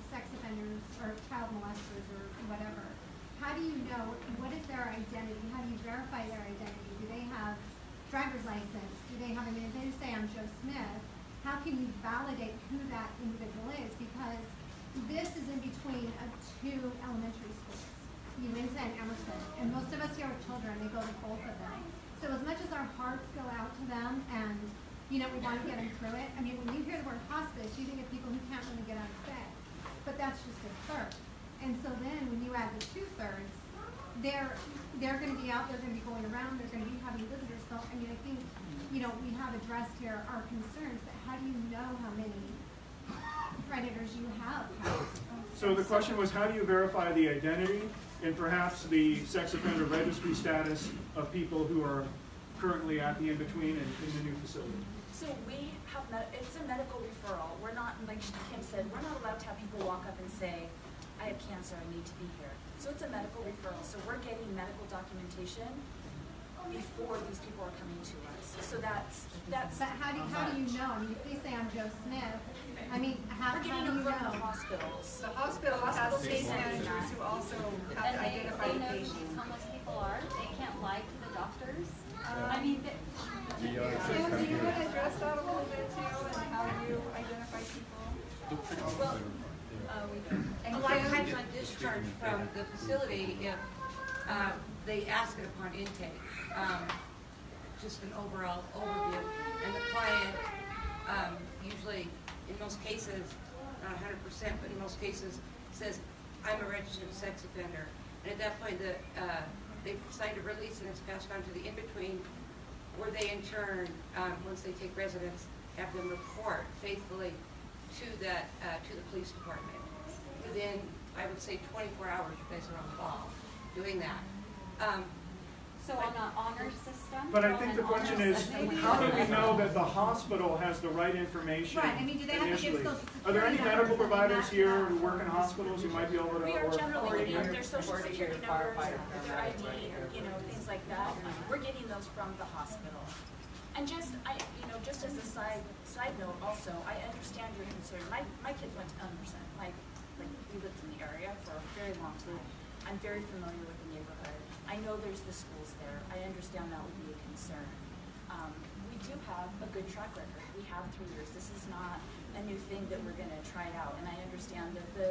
sex offenders or child molesters or whatever, how do you know, what is their identity? How do you verify their identity? Do they have driver's license? Do they have, if they say I'm Joe Smith, how can you validate who that individual is? Because this is in between of 2 elementary schools, Uinta and Emerson, and most of us here with children, they go to both of them. So as much as our hearts go out to them and, we want to get them through it, when you hear the word hospice, you think of people who can't really get out of bed, but that's just a third. And so then when you add the 2/3, they're going to be out, they're going to be going around, they're going to be having visitors. So, I think, we have addressed here our concerns, but how do you know how many predators you have? So the question was, how do you verify the identity and perhaps the sex offender registry status of people who are currently at the in-between and in the new facility? So we have, it's a medical referral. We're not, like Kim said, we're not allowed to have people walk up and say, I have cancer, I need to be here. So it's a medical referral. So we're getting medical documentation before these people are coming to us. So that's. But how do you know? If they say I'm Joe Smith, how we're do getting you them from know? the hospitals. The hospital has case managers who also have to identify the They know who patient. these homeless people are. They can't lie to the doctors. Do you want to address that a little bit too, and how you identify people? Well, a lot of times on discharge from the facility, if they ask it upon intake, just an overall overview, and the client usually, in most cases, not 100%, but in most cases, says, I'm a registered sex offender. And at that point, they've signed a release and it's passed on to the in-between, where they in turn, once they take residence, have them report faithfully to that, to the police department. Within, I would say, 24 hours, you guys are on the ball doing that. So on an honor system? But I think the question is, how do we know that the hospital has the right information Right, I mean, do they have to give initially? social Are there any security medical numbers providers and here who work in hospitals who might be able to? We are or- generally getting their social security numbers, their ID, you know, things like that. We're getting those from the hospital. And just, just as a side note also, I understand your concern. My kids went to Emerson. We lived in the area for a very long time. I'm very familiar with the neighborhood. I know there's the schools there. I understand that would be a concern. We do have a good track record. We have 3 years. This is not a new thing that we're going to try out. And I understand that the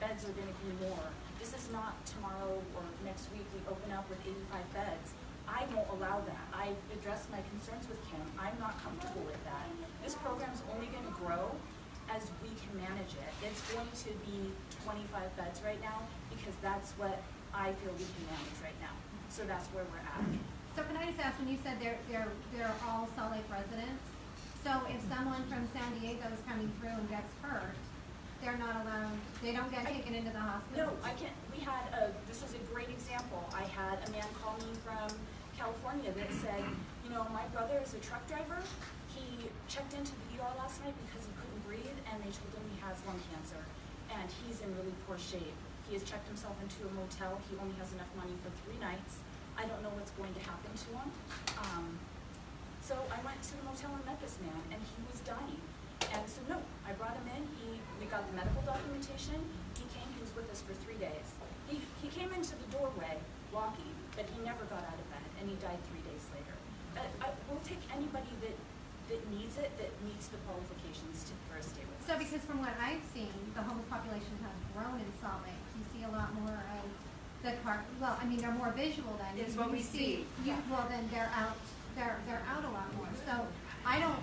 beds are going to be more. This is not tomorrow or next week we open up with 85 beds. I won't allow that. I've addressed my concerns with Kim. I'm not comfortable with that. This program's only going to grow as we can manage it. It's going to be 25 beds right now because that's what I feel we can manage right now. So that's where we're at. So can I just ask, when you said they're all Salt Lake residents, so if someone from San Diego is coming through and gets hurt, they're not allowed, they don't get taken into the hospital? No, I can't. This is a great example. I had a man call me from California that said, my brother is a truck driver. He checked into the ER last night because he couldn't breathe, and they told him he has lung cancer, and he's in really poor shape. He has checked himself into a motel. He only has enough money for 3 nights. I don't know what's going to happen to him. So I went to the motel and met this man, and he was dying. And so no, I brought him in. We got the medical documentation. He came. He was with us for 3 days. He came into the doorway walking, but he never got out of bed, and he died 3 days later. We'll take anybody that needs it, that meets the qualifications for a stay with us. So because from what I've seen, the homeless population has grown in Salt Lake. You see a lot more of the they're more visual than It's you what we see. Well, then they're out a lot more. So I don't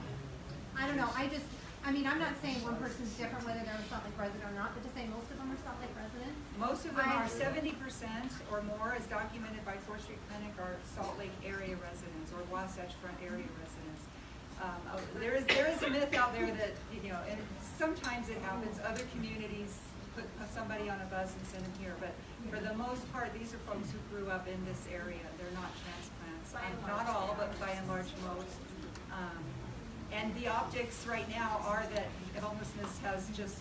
know. I'm not saying one person's different whether they're a Salt Lake resident or not, but to say most of them are Salt Lake residents. Most of them are 70% or more, as documented by 4th Street Clinic, are Salt Lake area residents or Wasatch Front area residents. There is a myth out there that, and sometimes it happens, other communities put somebody on a bus and send them here, but for the most part, these are folks who grew up in this area. They're not transplants. Not all, but by and large most. And the optics right now are that homelessness has just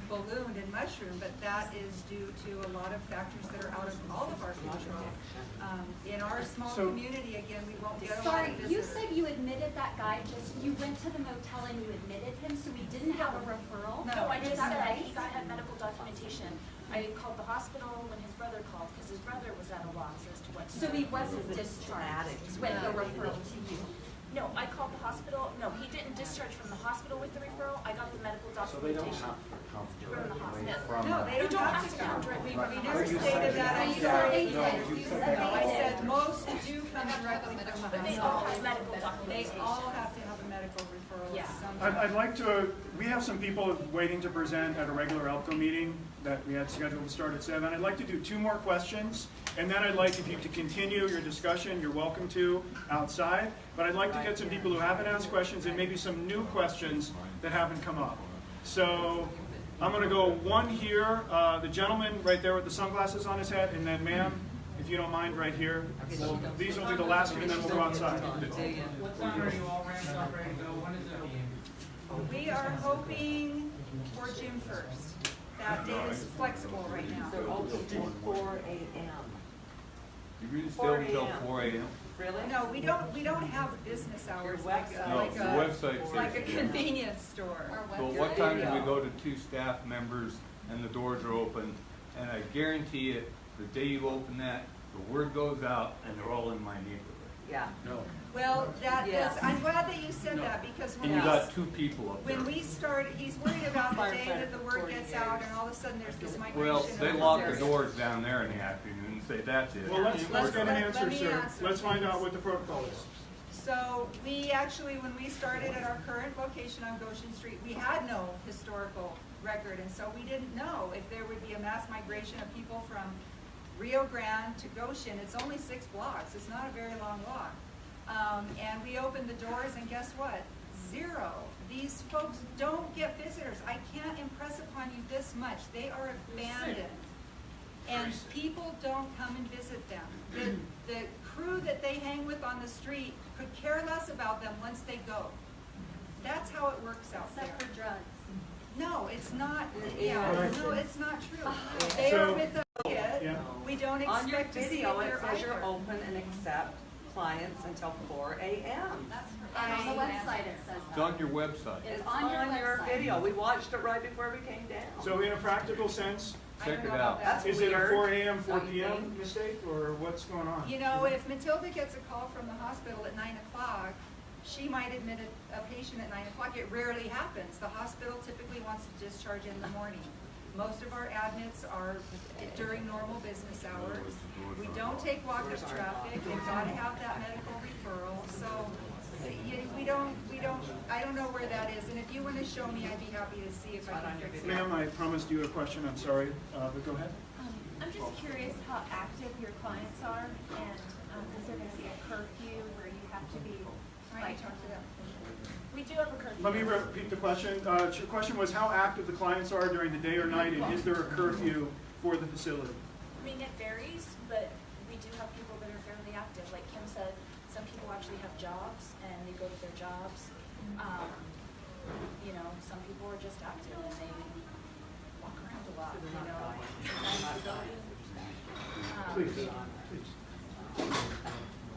ballooned and mushroomed, but that is due to a lot of factors that are out of all of our control. In our small community, again, we won't get a lot of visitors. You said you admitted that guy, you went to the motel and you admitted him, so he didn't have a referral? No, I just Is that said right? he had medical documentation. I called the hospital when his brother called, because his brother was at a loss as to what to do. So he wasn't discharged with the referral to you? No, I called the hospital. No, he didn't discharge from the hospital with the referral. I got the medical documentation from the hospital. No, they don't have to come directly. We never stated that. I'm sorry. I said most do come directly from the hospital. But they all have medical documentation. They all have to have a medical referral. Yeah. I'd like to, we have some people waiting to present at a regular ELPCO meeting that we had scheduled to start at 7. I'd like to do 2 more questions, and then I'd like if you to continue your discussion, you're welcome to outside, but I'd like to get some people who haven't asked questions and maybe some new questions that haven't come up. So I'm going to go 1 here, the gentleman right there with the sunglasses on his head, and then ma'am, if you don't mind, right here. These will be the last 2, and then we'll go outside. What time are you all ramped up, ready to go? When is it? We are hoping for June 1st. That date is flexible right now. They're open till 4 a.m. You can stay until 4 a.m.? Really? No, we don't have business hours like the website like a says- convenience store. So what time do we go to 2 staff members and the doors are open? And I guarantee you, the day you open that, the word goes out and they're all in my neighborhood. Yeah. No. Well, Yes. I'm glad that you said that, because And you got 2 people up there. when we started, he's worried about the day that the word gets out and all of a sudden there's this migration. Well, they of lock the visitors. doors down there in the afternoon and say, that's it. Well, let's get an let answer, me sir. answer, Let's find please. out what the protocol is. So we actually, when we started at our current location on Goshen Street, we had no historical record, and so we didn't know if there would be a mass migration of people from Rio Grande to Goshen, it's only 6 blocks. It's not a very long walk. And we opened the doors, and guess what? 0. These folks don't get visitors. I can't impress upon you this much. They are abandoned. And people don't come and visit them. The crew that they hang with on the street could care less about them once they go. That's how it works out there. Except for drugs. No, it's not. Yeah, no, it's not true. They are with the kid. We don't On your expect to see video, it it there says you're either. open and accept clients until 4 a.m. And on the website it says It's that. on your website. It's It's on your website. video. We watched it right before we came down. So in a practical sense, Check it out. That's is it a weird. 4 a.m., 4 Don't you p.m. think? mistake, or what's going on? You know, if Matilda gets a call from the hospital at 9 o'clock, she might admit a patient at 9 o'clock. It rarely happens. The hospital typically wants to discharge in the morning. Most of our admits are during normal business hours. We don't take walk-up traffic. They've got to have that medical referral. So I don't know where that is. And if you want to show me, I'd be happy to see if I can fix it. Ma'am, I promised you a question. I'm sorry, but go ahead. I'm just curious how active your clients are, and is there going to be a curfew where you have to be, like, we do have a curfew. Let me repeat the question. Your question was how active the clients are during the day or night, and is there a curfew for the facility? I mean, it varies, but we do have people that are fairly active. Like Kim said, some people actually have jobs, and they go to their jobs. You know, some people are just active, and they walk around a lot, you know. Sometimes they Please.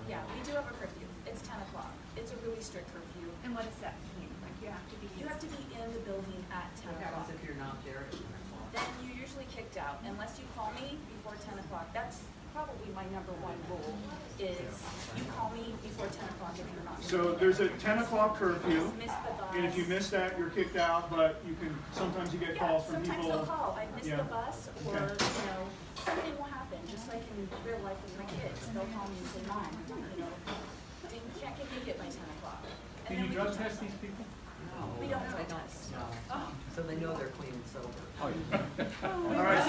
Yeah, we do have a curfew. It's 10 o'clock. It's a really strict curfew. And what does that mean? Like You have to be in the building at 10 What happens o'clock. if you're not there? Then you're usually kicked out unless you call me before 10 o'clock. That's probably my #1 rule is you call me before 10 o'clock if you're not. So there's a 10 o'clock curfew, Miss the bus. and if you miss that, you're kicked out, but you can, sometimes you get calls from people. Sometimes they'll call. I missed Yeah. the bus, or you know, something will happen. Just like in real life with my kids, they'll call me and say, "Mom, you know, you can't make it by 10 o'clock." And Can then you we drug can test these people? We don't drug test. So they know they're clean and sober. All right,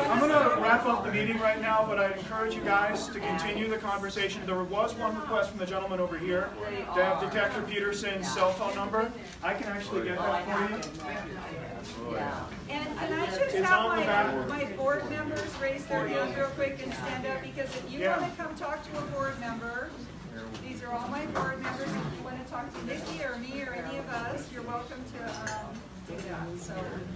I'm going to wrap up the meeting right now, but I encourage you guys to continue the conversation. There was one request from the gentleman over here to have Detective Peterson's cell phone number. I can actually get that for you. And can I just It's have on the back. my board members raise their hand real quick and stand up, because if you Yeah. want to come talk to a board member, these are all my board members. If you want to talk to Nikki or me or any of us, you're welcome to do that.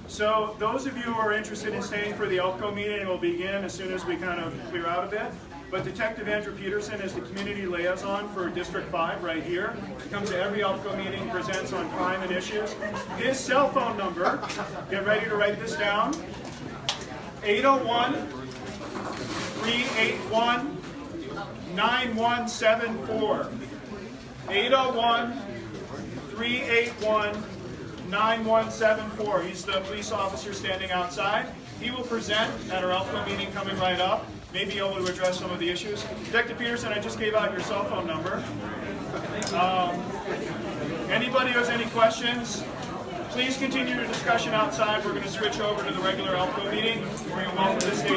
So those of you who are interested in staying for the ELPCO meeting will begin as soon as we kind of clear out a bit. But Detective Andrew Peterson is the community liaison for District 5 right here. He comes to every ELPCO meeting, presents on crime and issues. His cell phone number, get ready to write this down, 801-381-9174. 801-381-9174. He's the police officer standing outside. He will present at our ELPCO meeting coming right up. Maybe able to address some of the issues. Detective Peterson, I just gave out your cell phone number. Anybody who has any questions, please continue your discussion outside. We're going to switch over to the regular ELPCO meeting, where you're welcome to stay.